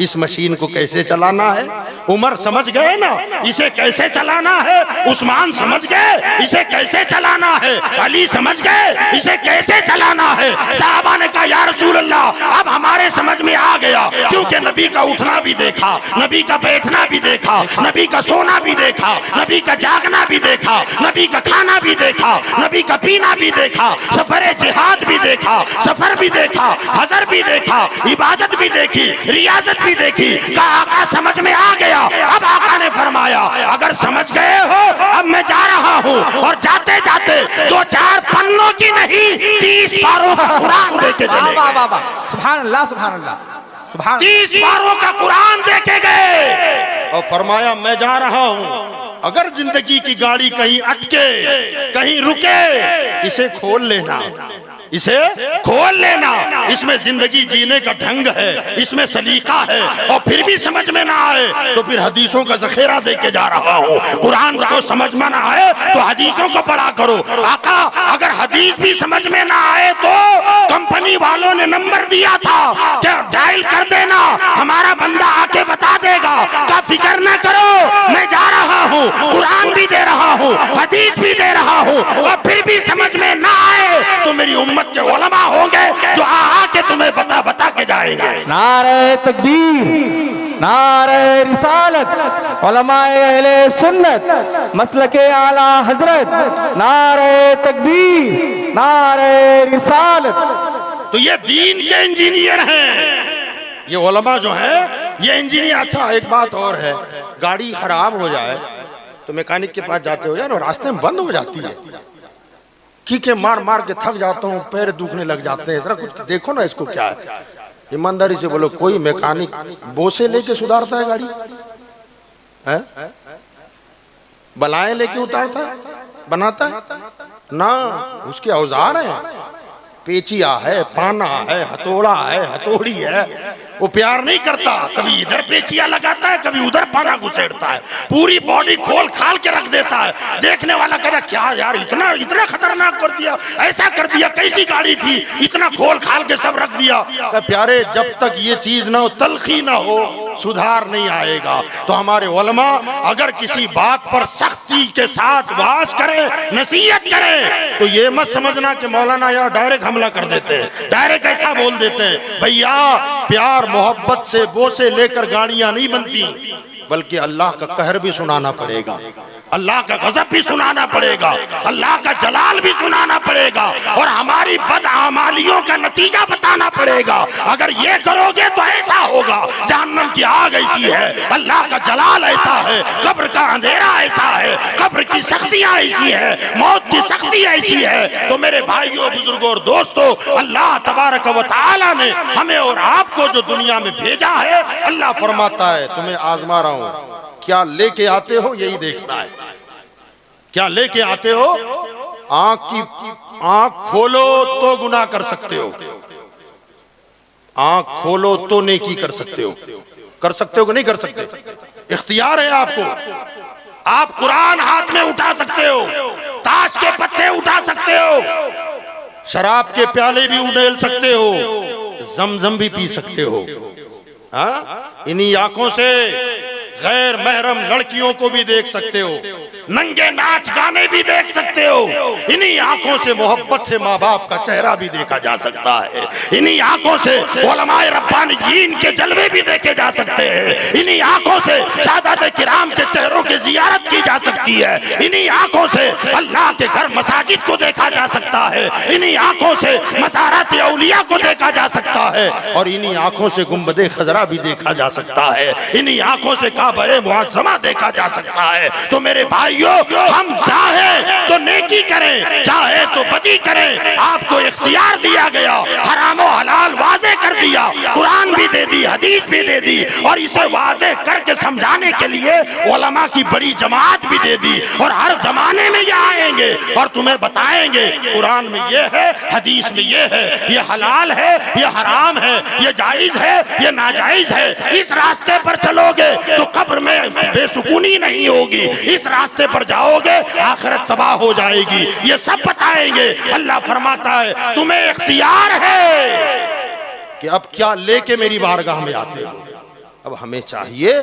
इस मशीन को कैसे चलाना है? उमर समझ गए ना इसे कैसे चलाना है? उस्मान समझ गए इसे कैसे चलाना है? अली समझ गए इसे कैसे चलाना है? साहबा ने कहा या रसूल अल्लाह अब हमारे समझ में आ गया, क्योंकि नबी का उठना भी देखा, नबी का बैठना भी देखा, नबी का सोना भी देखा, नबी का जागना भी देखा, नबी का खाना भी देखा, नबी का पीना भी देखा, सफर जिहाद भी देखा, सफर भी देखा, हजर भी देखा, इबादत भी देखी, रियाजत भी देखी। का आका समझ में आ गया। अब आका ने फरमाया अगर समझ गए हो अब मैं जा रहा हूँ, और जाते जाते 2-4 पन्नों की नहीं 30 पारों का कुरान देके चले। सुभान अल्लाह, सुभान अल्लाह, सुभान। 30 पारों का कुरान देके गए और फरमाया मैं जा रहा हूँ, अगर जिंदगी की गाड़ी कहीं अटके, कहीं रुके, इसे खोल लेना, इसे खोल लेना। इसमें जिंदगी जीने का ढंग है, इसमें सलीका है। और फिर भी समझ में ना आए तो फिर हदीसों का जखीरा देके जा रहा हूँ। कुरान को समझ में ना आए तो हदीसों को पढ़ा करो। आका अगर हदीस भी समझ में ना आए तो कंपनी वालों ने नंबर दिया था क्या डायल कर देना, हमारा बंदा आके बता देगा। का फिक्र न करो, मैं जा रहा हूँ, कुरान भी दे रहा हूँ, हदीस भी दे रहा हूँ। और फिर भी समझ में ना आए तो मेरी उम्मत के उलमा होंगे जो आके तुम्हें बता के जाएंगे। नारे तकबीर, नारे रिसालत, उलमाए अहले सुन्नत, मसलके आला हजरत, नारे तकबीर, नारे रिसालत। तो ये दीन के इंजीनियर हैं, ये उलमा जो है ये इंजीनियर। अच्छा एक बात और है, गाड़ी खराब हो जाए तो मैकेनिक के पास जाते हो यार, और रास्ते में बंद हो जाती है, कीके मार मार के थक जाता हूँ, पैर दुखने लग जाते हैं, जरा कुछ देखो ना इसको क्या है। ईमानदारी से बोलो, कोई मैकेनिक बोसे लेके सुधारता है गाड़ी है? बलाएं लेके उतारता है, बनाता है ना? उसके औजार हैं, पेचिया है, पाना है, हथौड़ा है, हथौड़ी है। वो प्यार नहीं करता, कभी इधर पेचिया लगाता है, कभी उधर पाना घुसेड़ता है, पूरी बॉडी खोल खाल के रख देता है। देखने वाला कहता क्या यार इतना इतना खतरनाक कर दिया, ऐसा कर दिया, कैसी गाड़ी थी, इतना खोल खाल के सब रख दिया। प्यारे जब तक ये चीज ना हो, तलखी ना हो, सुधार नहीं आएगा। तो हमारे उलमा अगर किसी बात पर सख्ती के साथ वास करें, नसीहत करें, तो ये मत समझना कि मौलाना यार डायरेक्ट हमला कर देते हैं, डायरेक्ट ऐसा बोल देते हैं। भैया प्यार मोहब्बत से बोसे लेकर गाड़ियां नहीं बनती, बल्कि अल्लाह का कहर भी सुनाना पड़ेगा, अल्लाह का गजब भी सुनाना पड़ेगा, अल्लाह का जलाल भी सुनाना पड़ेगा, और हमारी बदआमालियों का नतीजा बताना पड़ेगा। अगर ये करोगे तो ऐसा होगा, जहन्नम की आग ऐसी है, अल्लाह का जलाल ऐसा है, कब्र का अंधेरा ऐसा है, कब्र की सख्तियां ऐसी है, मौत की सख्ती ऐसी है। तो मेरे भाइयों, बुजुर्गों और दोस्तों, अल्लाह तबारक व तआला ने हमें और आपको जो दुनिया में भेजा है, अल्लाह फरमाता है तुम्हें आजमा रहा हूं, क्या लेके आते हो यही देखना है। क्या लेके आते हो? आंख खोलो तो गुनाह कर सकते हो, आंख खोलो तो नेकी कर सकते हो। कर सकते हो कि नहीं कर सकते? इख्तियार है आपको। आप कुरान हाथ में उठा सकते हो, ताश के पत्ते उठा सकते हो, शराब के प्याले भी उड़ेल सकते हो, जमजम भी पी सकते हो। इन्हीं आंखों से गैर महरम लड़कियों को भी देख सकते हो, नंगे नाच गाने भी देख सकते हो। इन्हीं आंखों से मोहब्बत से माँ बाप का चेहरा भी देखा जा सकता है। इन्हीं आंखों से उलमाए रब्बानीयीन के जलवे भी देखे जा सकते हैं। इन्हीं आंखों से सादात किराम के चेहरों की जियारत की जा सकती है। इन्हीं आंखों से अल्लाह के घर मसाजिद को देखा जा सकता है। इन्हीं आंखों से मज़ारात औलिया को देखा जा सकता है, और इन्हीं आंखों से गुंबदे खजरा भी देखा जा सकता है। इन्हीं आंखों से काबे मुअज़्ज़मा देखा जा सकता है। तो मेरे भाइयों, हम चाहे तो नेकी करें, चाहे तो बदी करें, आपको इख्तियार दिया गया, हराम और हलाल वाज़े कर दिया, कुरान भी दे दी, हदीस भी दे दी, और इसे वाज़े करके समझाने के लिए उलमा की बड़ी जमात भी दे दी। और हर जमाने में ये आएंगे और तुम्हें बताएंगे कुरान में ये है, हदीस में ये है, ये हलाल है, ये हराम है, ये जायज है, ये नाजायज है। इस रास्ते पर चलोगे तो कब्र में बेसुकूनी नहीं होगी, इस रास्ते पर जाओगे आखिरत तबाह हो जाएगी। ये सब बताएंगे। अल्लाह फरमाता है तुम्हें इख्तियार है कि अब क्या लेके मेरी बारगाह में आते हो। अब हमें चाहिए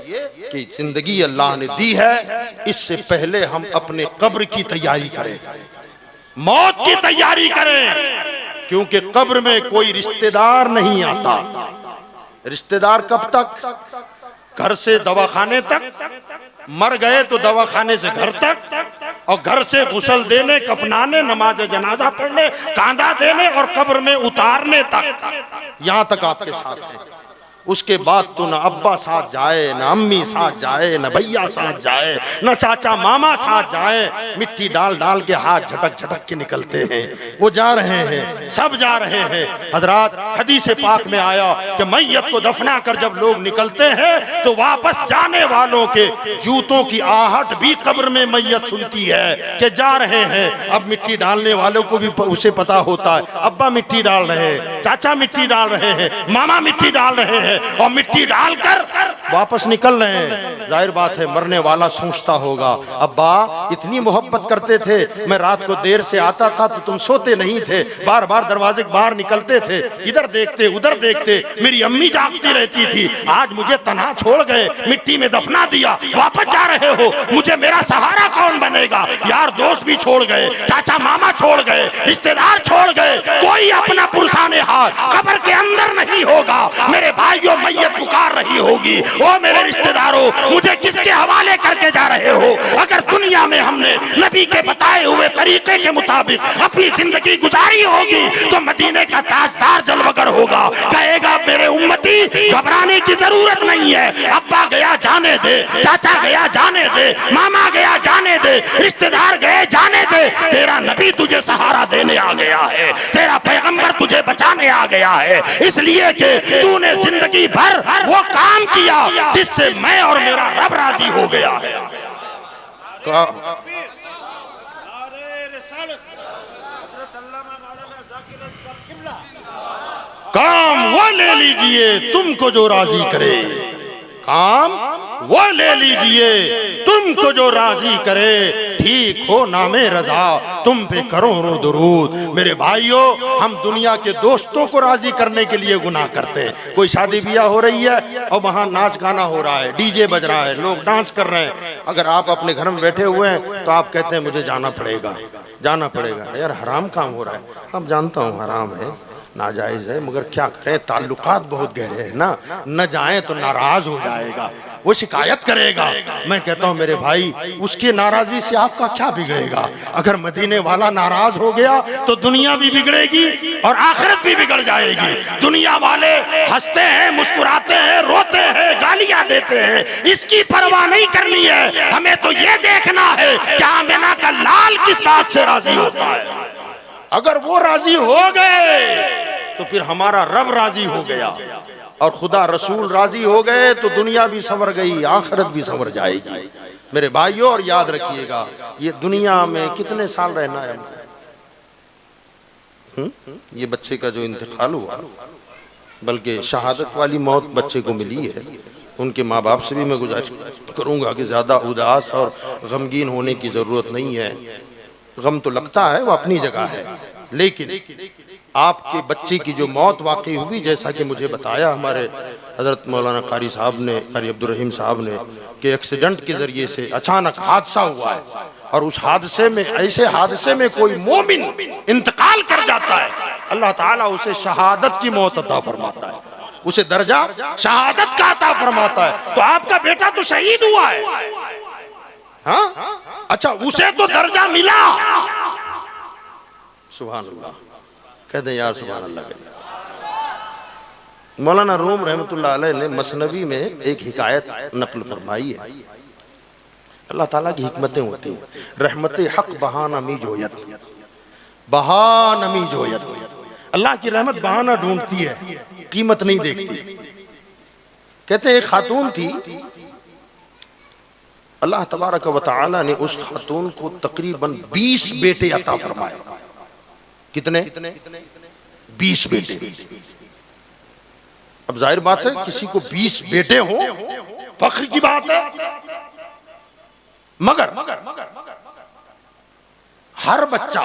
कि जिंदगी अल्लाह ने दी है, इससे पहले हम अपने कब्र की तैयारी करें, मौत की तैयारी करें, क्योंकि कब्र में कोई रिश्तेदार नहीं आता। रिश्तेदार कब तक? घर से दवाखाने तक, मर गए तो दवाखाने से घर तक, और घर से गुस्ल देने, कफनाने, नमाज जनाजा पढ़ने, कांधा देने और कब्र में उतारने तक, यहां तक आपके साथ है। उसके बाद तो न अब्बा साथ जाए, न अम्मी साथ जाए, न भैया साथ जाए, न चाचा मामा साथ जाए। मिट्टी डाल डाल के हाथ झटक झटक के निकलते हैं। वो जा रहे हैं, सब जा रहे हैं। हजरात, हदीस पाक में आया कि मैयत को दफना कर जब लोग निकलते हैं तो वापस जाने वालों के जूतों की आहट भी कब्र में मैयत सुनती है कि जा रहे हैं। अब मिट्टी डालने वालों को भी उसे पता होता है, अब्बा मिट्टी डाल रहे हैं, चाचा मिट्टी डाल रहे हैं, मामा मिट्टी डाल रहे हैं, और मिट्टी डालकर वापस निकल रहे हैं। जाहिर बात है मरने वाला सोचता होगा, अब्बा इतनी मोहब्बत करते थे, मैं रात को देर से आता था तो तुम सोते नहीं थे, बार बार दरवाजे के बाहर निकलते थे, इधर देखते उधर देखते, मेरी अम्मी जागती रहती थी, आज मुझे तन्हा छोड़ गए, मिट्टी में दफना दिया, वापस जा रहे हो, मुझे मेरा सहारा कौन बनेगा? यार दोस्त भी छोड़ गए, चाचा मामा छोड़ गए, रिश्तेदार छोड़ गए, कोई अपना पुरसाने हाथ कब्र के अंदर नहीं होगा। मेरे भाइयों, मैयत पुकार रही होगी, ओ मेरे रिश्तेदारों, मुझे किसके हवाले करके जा रहे हो? अगर दुनिया में हमने नबी के बताए हुए तरीके के मुताबिक अपनी जिंदगी गुजारी होगी तो मदीने का ताजदार जलवगर होगा, कहेगा मेरे उम्मती घबराने की जरूरत नहीं है, अब्बा गया जाने दे, चाचा गया जाने दे, मामा गया जाने दे, रिश्तेदार गए जाने दे, तेरा नबी तुझे सहारा देने आ गया है, तेरा पैगंबर तुझे बचाने आ गया है, इसलिए कि तूने जिंदगी भर वो काम किया जिससे मैं और मेरा रब राजी हो गया है। काम वो ले लीजिए तुमको जो राजी करे, काम वो ले लीजिए तुमको जो राजी करे, ठीक हो नामे रजा तुम पे करोड़ों दुरूद। मेरे भाइयों, हम दुनिया के दोस्तों को राजी करने के लिए गुनाह करते हैं। कोई शादी ब्याह हो रही है और वहाँ नाच गाना हो रहा है, डीजे बज रहा है, लोग डांस कर रहे हैं, अगर आप अपने घर में बैठे हुए हैं तो आप कहते हैं मुझे जाना पड़ेगा, जाना पड़ेगा। यार हराम काम हो रहा है, अब जानता हूँ हराम है, नाजायज है, मगर क्या करें, ताल्लुकात बहुत गहरे हैं ना, न जाए तो नाराज हो जाएगा, वो शिकायत करेगा। मैं कहता हूँ मेरे भाई, उसकी नाराजी से आपका क्या बिगड़ेगा? अगर मदीने वाला नाराज हो गया तो दुनिया भी बिगड़ेगी और आखिरत भी बिगड़ जाएगी। दुनिया वाले हंसते हैं, मुस्कुराते हैं, रोते हैं, गालियां देते हैं, इसकी परवाह नहीं करनी है। हमें तो ये देखना है कि आमिना का लाल किस बात से राजी होता है। अगर वो राजी हो गए तो फिर हमारा रब राजी हो गया और खुदा रसूल राजी हो गए तो दुनिया भी संवर गई, आखिरत भी संवर जाएगी। मेरे भाइयों, और याद रखिएगा, ये दुनिया में कितने साल रहना है? ये बच्चे का जो इंतकाल हुआ, बल्कि शहादत वाली मौत बच्चे को मिली है, उनके माँ बाप से भी मैं गुजारिश करूंगा कि ज्यादा उदास और गमगीन होने की जरूरत नहीं है। गम तो लगता है, वो अपनी जगह है, लेकिन आपके बच्चे की जो मौत वाकई हुई, जैसा कि मुझे बताया हमारे हजरत मौलाना कारी साहब ने, कारी अब्दुल रहीम साहब ने, कि एक्सीडेंट के जरिए से अचानक हादसा हुआ है, और उस हादसे में, ऐसे हादसे में कोई मोमिन इंतकाल कर जाता है, अल्लाह ताला उसे शहादत की मौत अता फरमाता है, उसे दर्जा शहादत का अता फरमाता है। तो आपका बेटा तो शहीद हुआ है, हाँ, अच्छा, उसे तो दर्जा मिला। सुभान अल्लाह, कहते हैं यार सुभान अल्लाह। मौलाना रूम रहमतुल्लाह अलैह ने मसनवी में एक हिकायत नकल फरमाई है। अल्लाह ताला की हिकमतें होती हैं। रहमत हक बहानमी जोयत, बहानमी जोयत, अल्लाह की रहमत बहाना ढूंढती है, कीमत नहीं देखती। कहते एक खातून थी, अल्लाह तबारक व तआला ने उस खातून को तकरीबन 20 बेटे अता फरमाए। कितने? 20 बेटे। अब जाहिर बात है किसी को 20 बेटे हो फख्र की बात है, मगर हर बच्चा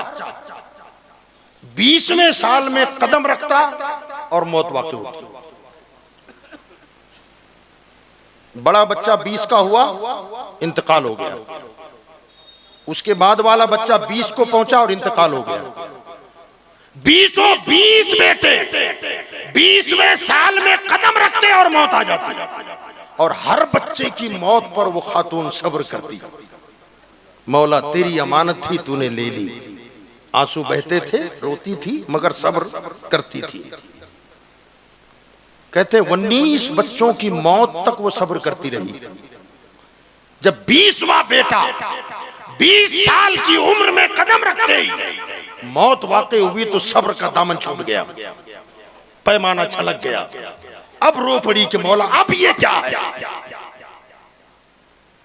20वें साल में कदम रखता और मौत वाक़ई होती। बड़ा बच्चा 20 का हुआ, इंतकाल हो गया। उसके बाद वाला बच्चा 20 को पहुंचा और इंतकाल हो गया। 20 बेटे 20वें साल में कदम रखते और मौत आ जाती। और हर बच्चे की मौत पर वो खातून सब्र करती। मौला तेरी अमानत थी, तूने ले ली। आंसू बहते थे, रोती थी, मगर सब्र करती थी। कहते 19 बच्चों की मौत तक वो सब्र करती रही। जब 20वां बेटा 20 साल की उम्र में कदम रखते ही मौत वाकई हुई तो सब्र का दामन छूट गया, पैमाना छलक गया। अब रो पड़ी कि मौला अब ये क्या है।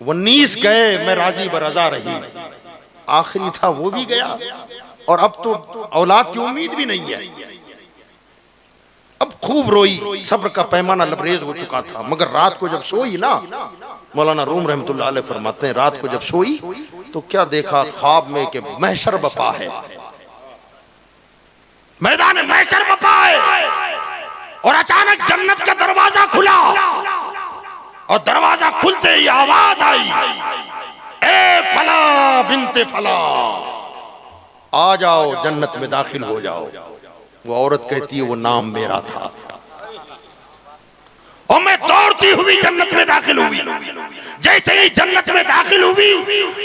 19 गए, मैं राजी बरजा रही। आखिरी था वो भी गया और अब तो औलाद की उम्मीद भी नहीं है। अब खूब रोई, सब्र का पैमाना लबरेज हो चुका था। मगर रात को जब सोई ना, मौलाना रूम रहमतुल्लाह अलैह फरमाते हैं, रात को जब सोई तो क्या देखा ख्वाब में कि महशर बपा है, मैदान महशर बपा है। और अचानक जन्नत का दरवाजा खुला और दरवाजा खुलते ही आवाज आई, ए फला बिनते फला, आ जाओ जन्नत में दाखिल हो जाओ। वो औरत कहती है वो नाम मेरा था और मैं दौड़ती हुई जन्नत में दाखिल हुई। जैसे ही जन्नत में दाखिल हुई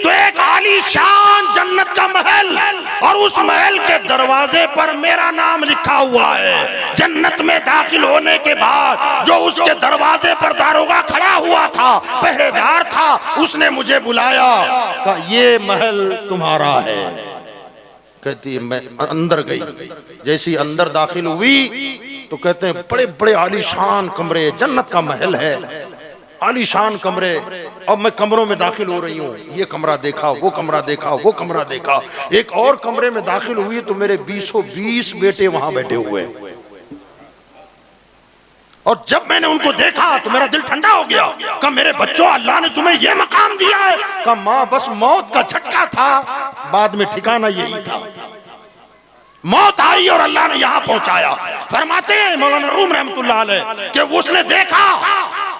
तो एक आलीशान जन्नत का महल और उस महल के दरवाजे पर मेरा नाम लिखा हुआ है। जन्नत में दाखिल होने के बाद जो उसके दरवाजे पर दारोगा खड़ा हुआ था, पहरेदार था, उसने मुझे बुलाया, कहा ये महल तुम्हारा है। कहती मैं अंदर गई। जैसी अंदर दाखिल हुई तो कहते हैं बड़े बड़े आलीशान कमरे, जन्नत का महल है, आलीशान कमरे। अब मैं कमरों में दाखिल हो रही हूँ, ये कमरा देखा, वो कमरा देखा, वो कमरा देखा। एक और कमरे में दाखिल हुई तो मेरे 20 बेटे वहां बैठे हुए। और जब मैंने उनको देखा तो मेरा दिल ठंडा हो गया। कहा मेरे बच्चों, अल्लाह ने तुम्हें यह मकाम दिया है। कहा माँ बस मौत का झटका था, बाद में ठिकाना यही था। मौत आई और अल्लाह ने यहां पहुंचाया। फरमाते हैं मौलाना रूम रहमतुल्लाह अलैह कि उसने देखा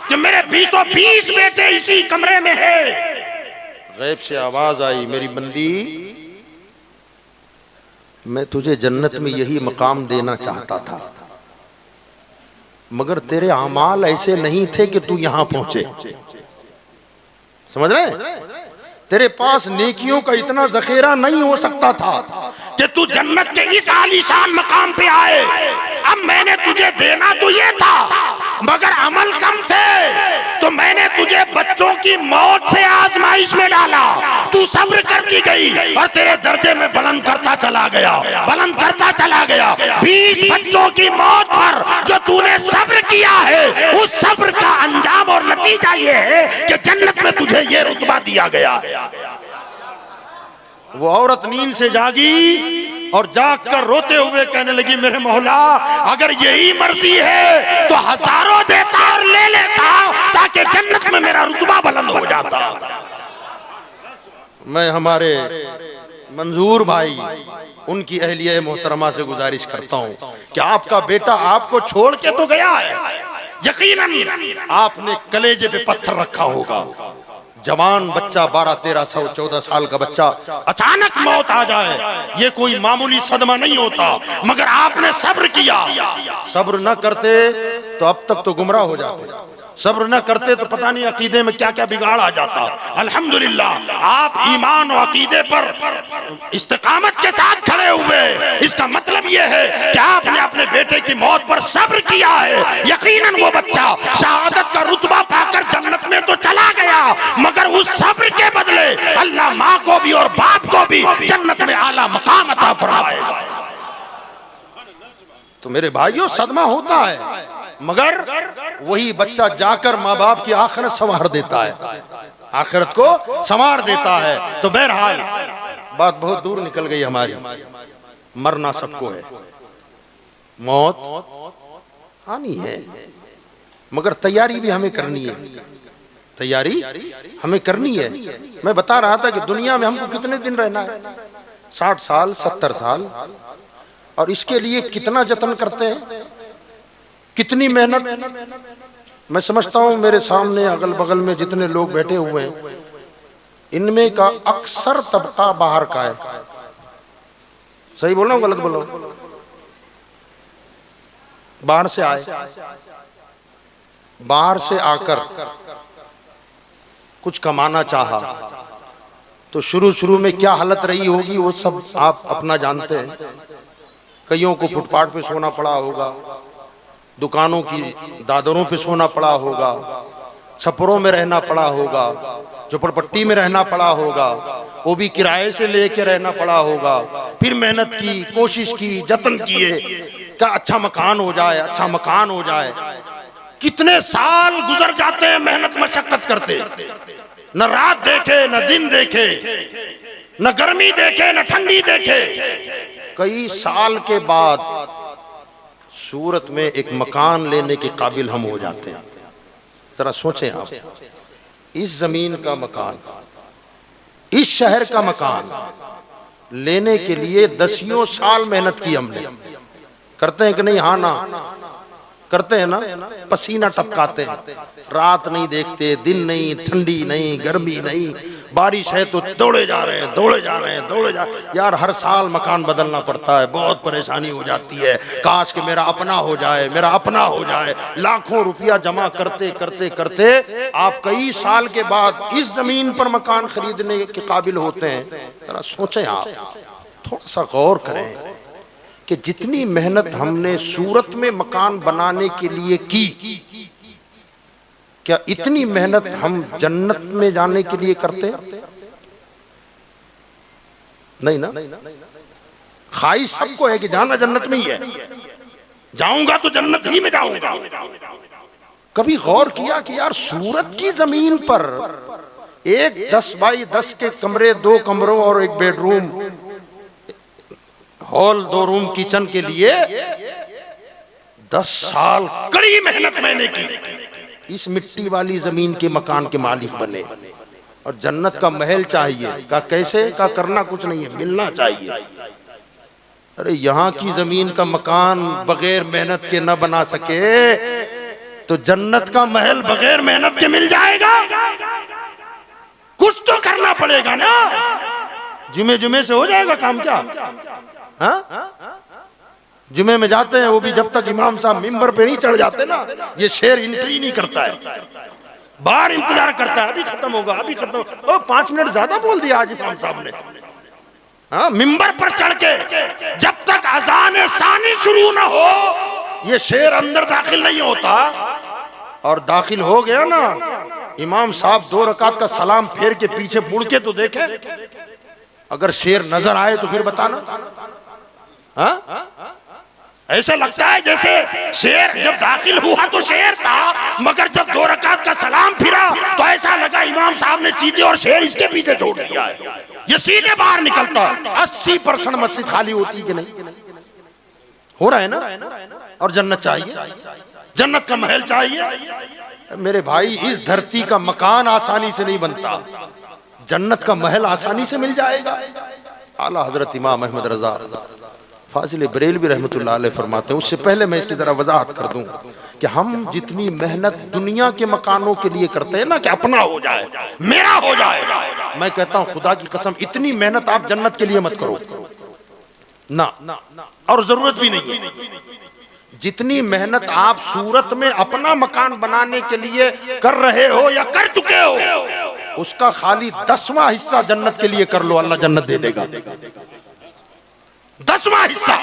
कि मेरे 20 बेटे इसी कमरे में है। गैब से आवाज आई, मेरी बंदी मैं तुझे जन्नत में यही मकाम देना चाहता था, मगर तेरे अमाल ऐसे नहीं थे कि तू यहां पहुंचे। समझ रहे? तेरे पास नेकियों का इतना जखीरा नहीं हो सकता था कि तू जन्नत के इस आलीशान मकाम पे आए। अब मैंने तुझे देना तो ये था, मगर अमल कम थे, तो मैंने तुझे बच्चों की मौत से आजमाइश में डाला। तू सब्र करती गई और तेरे दर्जे में बुलंद करता चला गया, बुलंद करता चला गया। 20 बच्चों की मौत पर जो तूने सब्र किया है, उस सब्र का अंजाम और नतीजा ये है कि जन्नत में तुझे ये रुतबा दिया गया। वो औरत नींद से जागी और जाग कर रोते हुए कहने लगी, मेरे मौला अगर यही मर्जी है तो हजारों देता और ले लेता, ताकि जन्नत में मेरा रुतबा बुलंद हो जाता। मैं हमारे मंजूर भाई, उनकी अहलिया मोहतरमा से गुजारिश करता हूं कि आपका बेटा आपको छोड़ के तो गया है, यकीनन आपने कलेजे पे पत्थर रखा होगा। जवान बच्चा 12, 13, 14 साल का बच्चा, अचानक मौत आ जाए, ये कोई मामूली सदमा नहीं होता। मगर आपने सब्र किया। सब्र न करते तो अब तक तो गुमराह हो जाते, सब्र न करते तो पता नहीं अकीदे में क्या क्या बिगाड़ आ जाता। अल्हम्दुलिल्लाह आप ईमान और अकीदे पर इस्तिकामत के साथ खड़े हुए। इसका मतलब यह है कि आपने अपने बेटे की मौत पर सब्र किया है। यकीनन वो बच्चा शहादत का रुतबा पाकर जन्नत में तो चला गया, मगर उस सब्र के बदले अल्लाह माँ को भी और बाप को भी जन्नत में आला मकाम अता फरमाएगा। तो मेरे भाइयों सदमा होता है, मगर वही बच्चा जाकर माँ बाप की आखिरत संवार देता है, आखिरत को संवार देता है। तो बहरहाल बात बहुत दूर निकल गई हमारी। मरना सबको है, मौत आनी है, मगर तैयारी भी हमें करनी है, तैयारी हमें करनी है। मैं बता रहा था कि दुनिया में हमको कितने दिन रहना है, 60 साल 70 साल, और इसके लिए कितना जतन करते हैं, कितनी मेहनत। मैं समझता हूं मेरे सामने अगल बगल में जितने लोग बैठे हुए हैं, इनमें का अक्सर तबका बाहर का है। सही बोल रहा हूं, गलत बोल रहा हूं? बाहर से आए, बाहर से आकर कुछ कमाना चाहा तो शुरू शुरू में क्या हालत रही होगी वो सब आप अपना जानते हैं। कईयों को फुटपाथ पे सोना पड़ा होगा, दुकानों की दादरों पे सोना पड़ा होगा, छपरों में रहना पड़ा होगा, झोपड़पट्टी में रहना पड़ा होगा, वो भी किराए से लेके रहना पड़ा होगा। फिर मेहनत की, कोशिश की, जतन किए का अच्छा मकान हो जाए, अच्छा मकान हो जाए। कितने साल गुजर जाते हैं मेहनत मशक्कत करते, न रात देखे न दिन देखे, न गर्मी देखे न ठंडी देखे। कई साल के बाद सूरत में एक मकान लेने के काबिल हम हो जाते हैं। जरा सोचें आप, इस जमीन का मकान, इस शहर का मकान लेने के लिए 10 साल मेहनत की हमने। करते हैं कि नहीं? हाँ ना करते हैं ना। पसीना टपकाते हैं, रात नहीं देखते, दिन नहीं, ठंडी नहीं, गर्मी नहीं, बारिश है तो दौड़े जा रहे हैं, दौड़े जा रहे हैं, दौड़े जा। यार हर साल मकान बदलना पड़ता है, बहुत परेशानी हो जाती है। काश कि मेरा अपना हो जाए, मेरा अपना हो जाए। लाखों रुपया जमा करते करते करते आप कई साल के बाद इस जमीन पर मकान खरीदने के काबिल होते हैं। जरा सोचें आप, थोड़ा सा गौर करें कि जितनी मेहनत हमने सूरत में मकान बनाने के लिए की, क्या इतनी मेहनत हम जन्नत में जाने के लिए करते हैं? नहीं ना। ख्वाहिश सबको है कि जाना जन्नत में ही है, जाऊंगा तो जन्नत ही में जाऊंगा। कभी गौर किया कि यार सूरत की जमीन पर एक 10 बाई 10 के कमरे, 2 कमरों और एक बेडरूम, हॉल, 2 रूम किचन के लिए 10 साल कड़ी मेहनत मैंने की, इस मिट्टी वाली जमीन के मकान के मालिक बने। और जन्नत का महल चाहिए का कैसे का करना कुछ नहीं है, मिलना चाहिए। अरे यहाँ की जमीन का मकान बगैर मेहनत के न बना सके तो जन्नत का महल बगैर मेहनत के मिल जाएगा? कुछ तो करना पड़ेगा ना। जुमे जुमे से हो जाएगा काम क्या? हाँ? जुमे में जाते हैं, वो भी जब तक इमाम साहब मिंबर पे नहीं चढ़ जाते ना, ये शेर एंट्री नहीं करता है, बाहर इंतजार करता है, अभी खत्म होगा, अभी खत्म। ओ 5 मिनट ज्यादा बोल दिया आज इमाम साहब ने। हाँ, मिंबर पर चढ़ के जब तक अजान सानी शुरू ना हो ये शेर अंदर दाखिल नहीं होता। और दाखिल हो गया ना, इमाम साहब 2 रकात का सलाम फेर के पीछे मुड़ के तो देखे, अगर शेर नजर आए तो फिर बताना। हाँ? ऐसा लगता है जैसे शेर जब दाखिल हुआ तो शेर था, मगर जब 2 रकात का सलाम फिरा तो ऐसा लगा इमाम साहब ने चीते और शेर इसके पीछे छोड़ दिया है। ये सीधे बाहर निकलता। 80% मस्जिद खाली होती कि नहीं? हो रहा है ना। और जन्नत चाहिए, जन्नत का महल चाहिए। मेरे भाई, इस धरती का मकान आसानी से नहीं बनता, जन्नत का महल आसानी से मिल जाएगा। आला हजरत इमाम अहमद रजा फाजिल बरेलवी रहमतुल्लाह अलैह फरमाते हैं। उससे पहले मैं इसकी जरा वजाहत कर दूं कि हम जितनी मेहनत दुनिया के मकानों के लिए करते हैं ना, कि अपना हो जाए, मेरा हो जाए, मैं कहता हूं खुदा की कसम इतनी मेहनत आप जन्नत के लिए मत करो ना, और जरूरत भी नहीं है। जितनी मेहनत आप सूरत में अपना मकान बनाने के लिए कर रहे हो या कर चुके हो, उसका खाली 10वां हिस्सा जन्नत के लिए कर लो, अल्लाह जन्नत दे देगा। 10वां हिस्सा।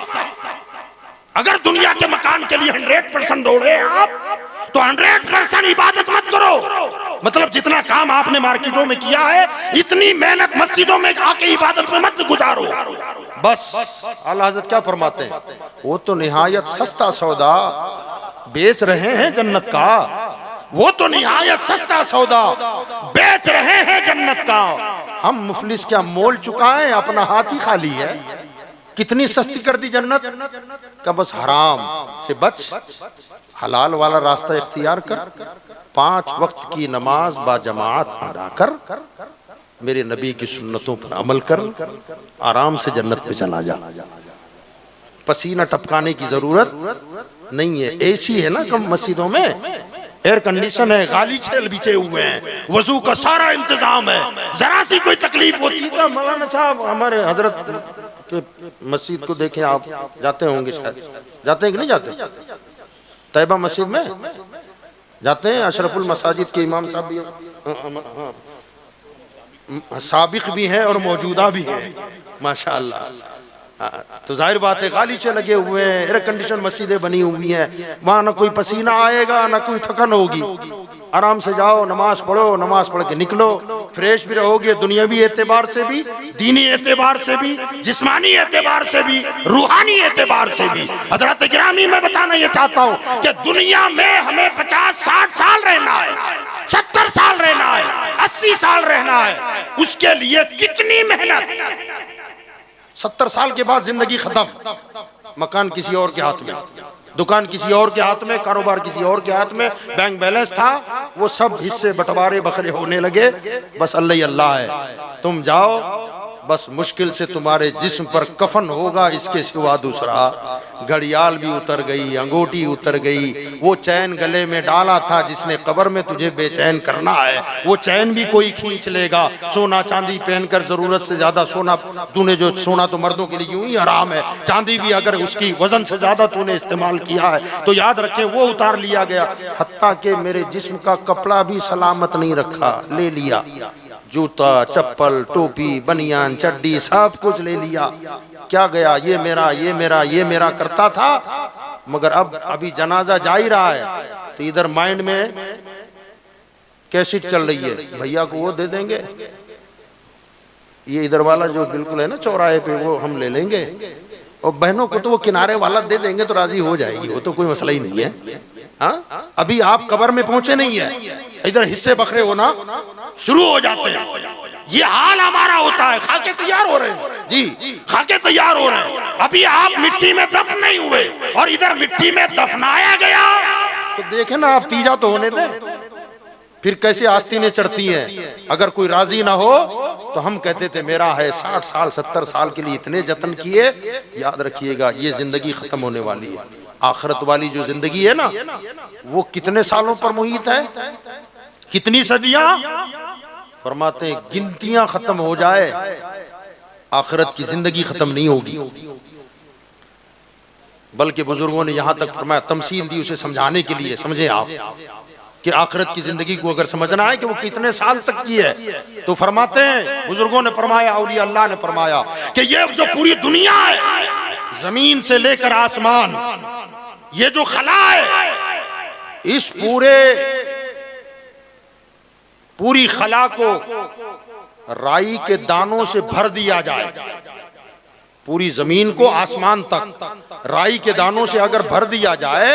अगर दुनिया के मकान के लिए 100% दौड़े आप, तो 100% इबादत मत करो। मतलब जितना काम आपने मार्केटों में किया है, इतनी मेहनत मस्जिदों में आके इबादत में मत गुजारो। बस आला हज़रत क्या फरमाते हैं, वो तो निहायत सस्ता सौदा बेच रहे हैं जन्नत का, वो तो निहायत सस्ता सौदा बेच रहे हैं जन्नत का। हम मुफलिस क्या मोल चुकाएं, अपना हाथ ही खाली है। कितनी सस्ती कर दी जन्नत का, बस हराम से बच, हलाल वाला रास्ता इख्तियार कर, 5 वक्त की नमाज बाजमात अदा कर, मेरे नबी की सुन्नतों पर अमल कर, आराम से जन्नत में चला जा। पसीना टपकाने की जरूरत नहीं है। एसी है ना कम मस्जिदों में, एयर कंडीशन है, गालीचे बिछे हुए हैं, वजू का सारा इंतजाम है। जरा सी कोई तकलीफ होती है, मौलाना साहब हमारे हजरत के मस्जिद को देखें, आप जाते होंगे शायद, जाते हैं कि नहीं जाते? तैयबा मस्जिद में जाते हैं, अशरफुल मसाजिद के इमाम साहब भी साबिक भी हैं और मौजूदा भी हैं माशाअल्लाह। तो जाहिर बात है गालीचे लगे हुए हैं, एयर कंडीशन मस्जिदें बनी हुई हैं, वहां ना कोई पसीना आएगा ना कोई थकन होगी। आराम से जाओ, नमाज पढ़ो, नमाज पढ़ के निकलो, फ्रेश भी रहोगे, दुनियावी एतबार से भी, दीनी एतबार से भी, जिस्मानी एतबार से भी, रूहानी एतबार से भी। हजरत गिरामी मैं बताना ये चाहता हूँ कि दुनिया में हमें 50-60 साल रहना है, 70 साल रहना है, 80 साल रहना है, उसके लिए कितनी मेहनत। 70 साल के बाद जिंदगी खत्म, मकान किसी और के हाथ में, दुकान किसी और के हाथ में, कारोबार किसी और के हाथ में, बैंक बैलेंस था, वो सब हिस्से बंटवारे बखरे होने लगे, बस अल्लाह ही अल्लाह है। तुम जाओ, बस मुश्किल से तुम्हारे जिस्म पर कफन होगा, इसके सिवा दूसरा। घड़ियाल भी उतर गई, अंगूठी उतर गई, वो चैन गले में डाला था जिसने कब्र में तुझे बेचैन करना है, वो चैन भी कोई खींच लेगा। सोना चांदी पहनकर जरूरत से ज्यादा सोना तूने, जो सोना तो मर्दों के लिए यूं ही हराम है, चांदी भी अगर उसकी वजन से ज्यादा तूने इस्तेमाल किया है तो याद रखें वो उतार लिया गया। हत्ता के मेरे जिस्म का कपड़ा भी सलामत नहीं रखा, ले लिया। जूता, चप्पल, टोपी, बनियान, चड्डी सब कुछ ले लिया। क्या गया, ये मेरा, ये मेरा, ये मेरा करता था, मगर अब अभी जनाजा जा ही रहा है तो इधर माइंड में कैसेट चल रही है, भैया को वो दे देंगे, ये इधर वाला जो बिल्कुल है ना चौराहे पे वो हम ले लेंगे, और बहनों को तो वो किनारे वाला दे देंगे तो राजी हो जाएगी, वो तो कोई मसला ही नहीं है। हाँ, अभी आप कब्र में पहुंचे नहीं है, इधर हिस्से बखरे होना शुरू हो जाते हैं। ये हाल हमारा होता है, खाके तैयार हो रहे हैं जी, खाके तैयार हो रहे हैं, अभी आप मिट्टी में दफन नहीं हुए और इधर मिट्टी में दफनाया गया। तो देखे ना आप, तीजा तो होने दे, फिर कैसे आस्तीनें चढ़ती हैं। अगर कोई राजी ना हो तो हम कहते थे मेरा है 60 साल 70 साल के लिए इतने जतन किए। याद रखिएगा ये जिंदगी खत्म होने वाली है। आखिरत वाली जो जिंदगी है ना, वो कितने सालों पर मुहित है, कितनी सदियां। फरमाते हैं गिनतियां खत्म हो जाए, आखिरत की जिंदगी खत्म नहीं होगी। बल्कि बुजुर्गों ने यहां तक फरमाया, तमसील दी उसे समझाने के लिए, समझे आप कि आखिरत की जिंदगी को अगर समझना है कि वो कितने साल तक की है, तो फरमाते हैं बुजुर्गों ने फरमाया, औलिया अल्लाह ने फरमाया कि ये जो पूरी दुनिया है, जमीन से लेकर आसमान, ये जो खला है, इस पूरी खला को राई के दानों से भर दिया जाए, पूरी जमीन को आसमान तक राई के दानों से अगर भर दिया जाए,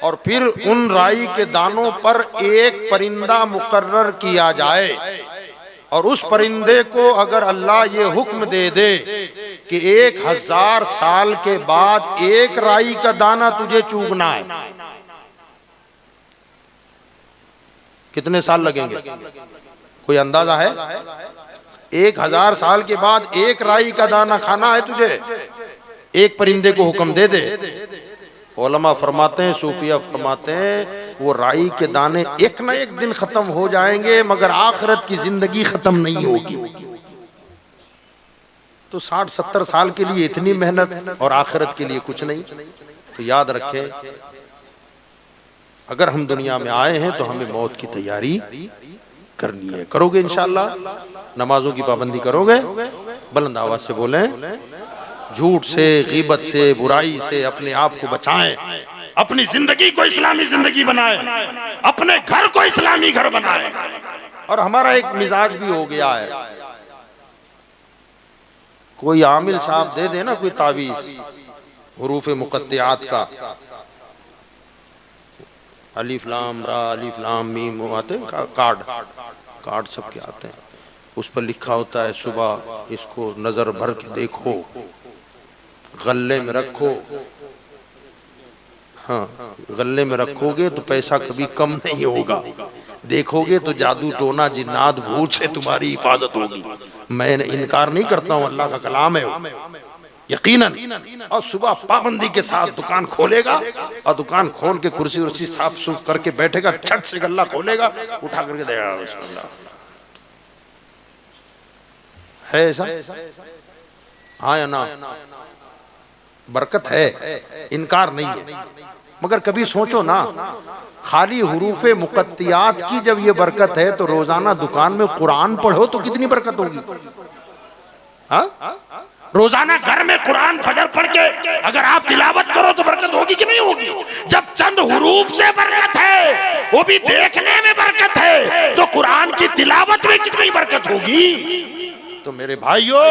और फिर उन राई के दानों पर एक परिंदा मुकर्रर किया जाए, और उस परिंदे को अगर अल्लाह ये हुक्म दे दे कि 1000 साल के बाद एक राई का दाना तुझे चूगना है, कितने साल लगेंगे, कोई अंदाजा है? 1000 साल के बाद एक राई का दाना खाना है तुझे, एक परिंदे को हुक्म दे दे। उलमा फरमाते हैं, सूफिया फरमाते हैं, वो राई के दाने एक ना एक दिन खत्म हो जाएंगे, मगर आखिरत की जिंदगी खत्म नहीं होगी। तो 60-70 साल के लिए इतनी मेहनत और आखिरत के लिए कुछ नहीं। तो याद रखें, अगर हम दुनिया में आए हैं तो हमें मौत की तैयारी करनी है। करोगे इंशाअल्लाह? नमाजों की पाबंदी करोगे? बुलंद आवाज से बोलें, झूठ से, गीबत से, बुराई से अपने आप को बचाएं, अपनी जिंदगी को इस्लामी जिंदगी बनाएं, अपने घर को इस्लामी घर बनाएं। और हमारा एक मिजाज भी हो गया है, कोई आमिल साहब दे दे ना कोई तावीज हुरूफ मुक़त्तियात का, अलिफ लाम रा अलिफ लाम मीम, वो आते हैं कार्ड सबके आते हैं, उस पर लिखा होता है सुबह इसको नजर भर के देखो, गले में रखो। हाँ, गले में रखोगे तो पैसा कभी कम नहीं होगा, देखोगे तो जादू टोना जिन्नात भूत से तुम्हारी हिफाजत होगी। मैं इनकार नहीं करता हूँ, अल्लाह का कलाम है यकीनन। और सुबह पाबंदी के साथ दुकान खोलेगा और दुकान खोल के कुर्सी उर्सी साफ सुफ करके बैठेगा, छट से गल्ला खोलेगा, उठा करके देगा। बिस्मिल्लाह। है ऐसा? हाँ या ना? बरकत है, इनकार नहीं है, मगर कभी सोचो ना, खाली हुरूफ मुक़त्तियात की जब ये बरकत है तो रोजाना दुकान में कुरान पढ़ो तो कितनी बरकत होगी। हाँ, रोजाना घर में कुरान फजर पढ़ के अगर आप तिलावत करो तो बरकत होगी कि नहीं होगी? जब चंद हुरूफ से बरकत है, वो भी देखने में बरकत है, तो कुरान की तिलावत में कितनी बरकत होगी। तो मेरे भाइयों,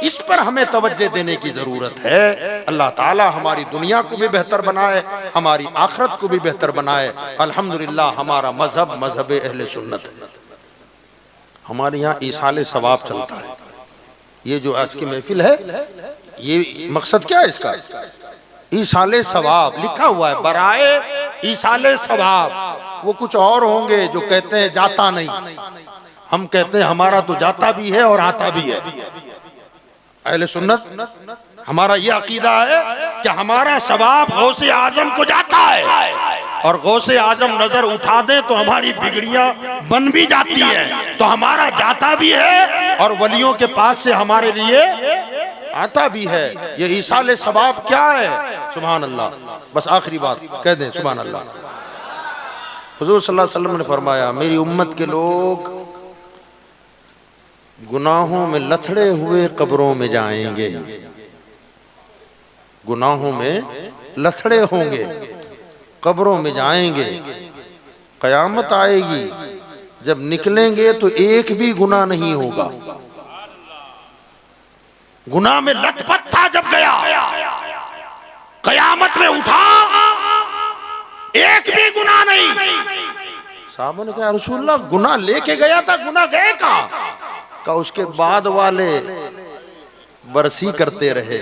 इस पर हमें तवज्जो देने की जरूरत है। अल्लाह ताला हमारी दुनिया को भी बेहतर बनाए, हमारी आखिरत को भी बेहतर बनाए। अल्हम्दुलिल्लाह हमारा मजहब मजहब अहले सुन्नत है। हमारे यहाँ ईसाले सवाब चलता है। ये जो आज की महफिल है, ये मकसद क्या है इसका? ईसाले सवाब लिखा हुआ है, बराए ईसाले सवाब। वो कुछ और होंगे जो कहते हैं जाता नहीं, हम कहते हैं हमारा तो जाता भी है और आता भी है। अहले सुन्नत हमारा ये अकीदा है कि हमारा सवाब गौसे आजम को जाता है, और गौसे आजम नजर उठा दे तो हमारी बिगड़ियां बन भी जाती है, तो हमारा जाता भी है और वलियों के पास से हमारे लिए आता भी है। ये ईसाले सवाब क्या है? सुभान अल्लाह। बस आखिरी बात कह दें, सुभान अल्लाह। हुजूर सल्लल्लाहु अलैहि वसल्लम ने फरमाया, मेरी उम्मत के लोग गुनाहों में लथड़े हुए कब्रों में जाएंगे, गुनाहों में लथड़े होंगे, कब्रों में जाएंगे। कयामत आएगी, जब निकलेंगे तो एक भी गुनाह नहीं होगा। गुनाह में लथपथ था जब गया, कयामत में उठा, एक भी गुनाह नहीं। साहब ने कहा, रसूलुल्लाह गुनाह लेके गया था, गुनाह गए कहाँ? का उसके बाद वाले बरसी करते रहे,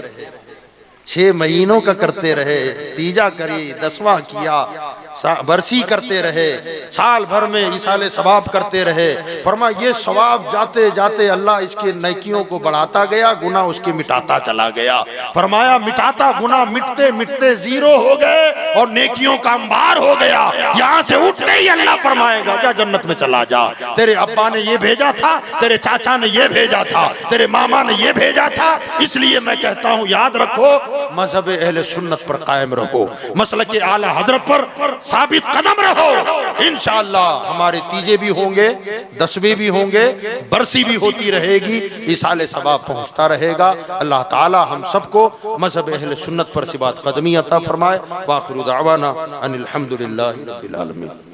6 महीनों का करते रहे, तीजा करी, 10वां किया, बरसी करते रहे, साल भर में इसाले सवाब करते रहे। फरमा ये सवाब जाते जाते अल्लाह इसके नेकियों को बढ़ाता गया, गुनाह उसके मिटाता चला गया। फरमाया मिटाता गुनाह मिटते मिटते जीरो हो गए और नेकियों का अंबार हो गया। यहाँ से उठते ही अल्लाह फरमाएगा जा जन्नत में चला जा, तेरे अब्बा ने ये भेजा था, तेरे चाचा ने ये भेजा था, तेरे मामा ने ये भेजा था। इसलिए मैं कहता हूँ याद रखो, मजहब अहले सुन्नत पर कायम रहो, मसलक आला हजरत पर साबित कदम रहो। इंशाअल्लाह हमारे तीजे भी होंगे, 10वें भी होंगे, बरसी भी होती रहेगी, इसाले सवाब पहुंचता रहेगा। अल्लाह ताला हम सबको मजहब अहले सुन्नत पर सिबात कदमी अता फरमाए। वाखिरु दावाना अनिल हम्दुलिल्लाहि रब्बिल आलमीन।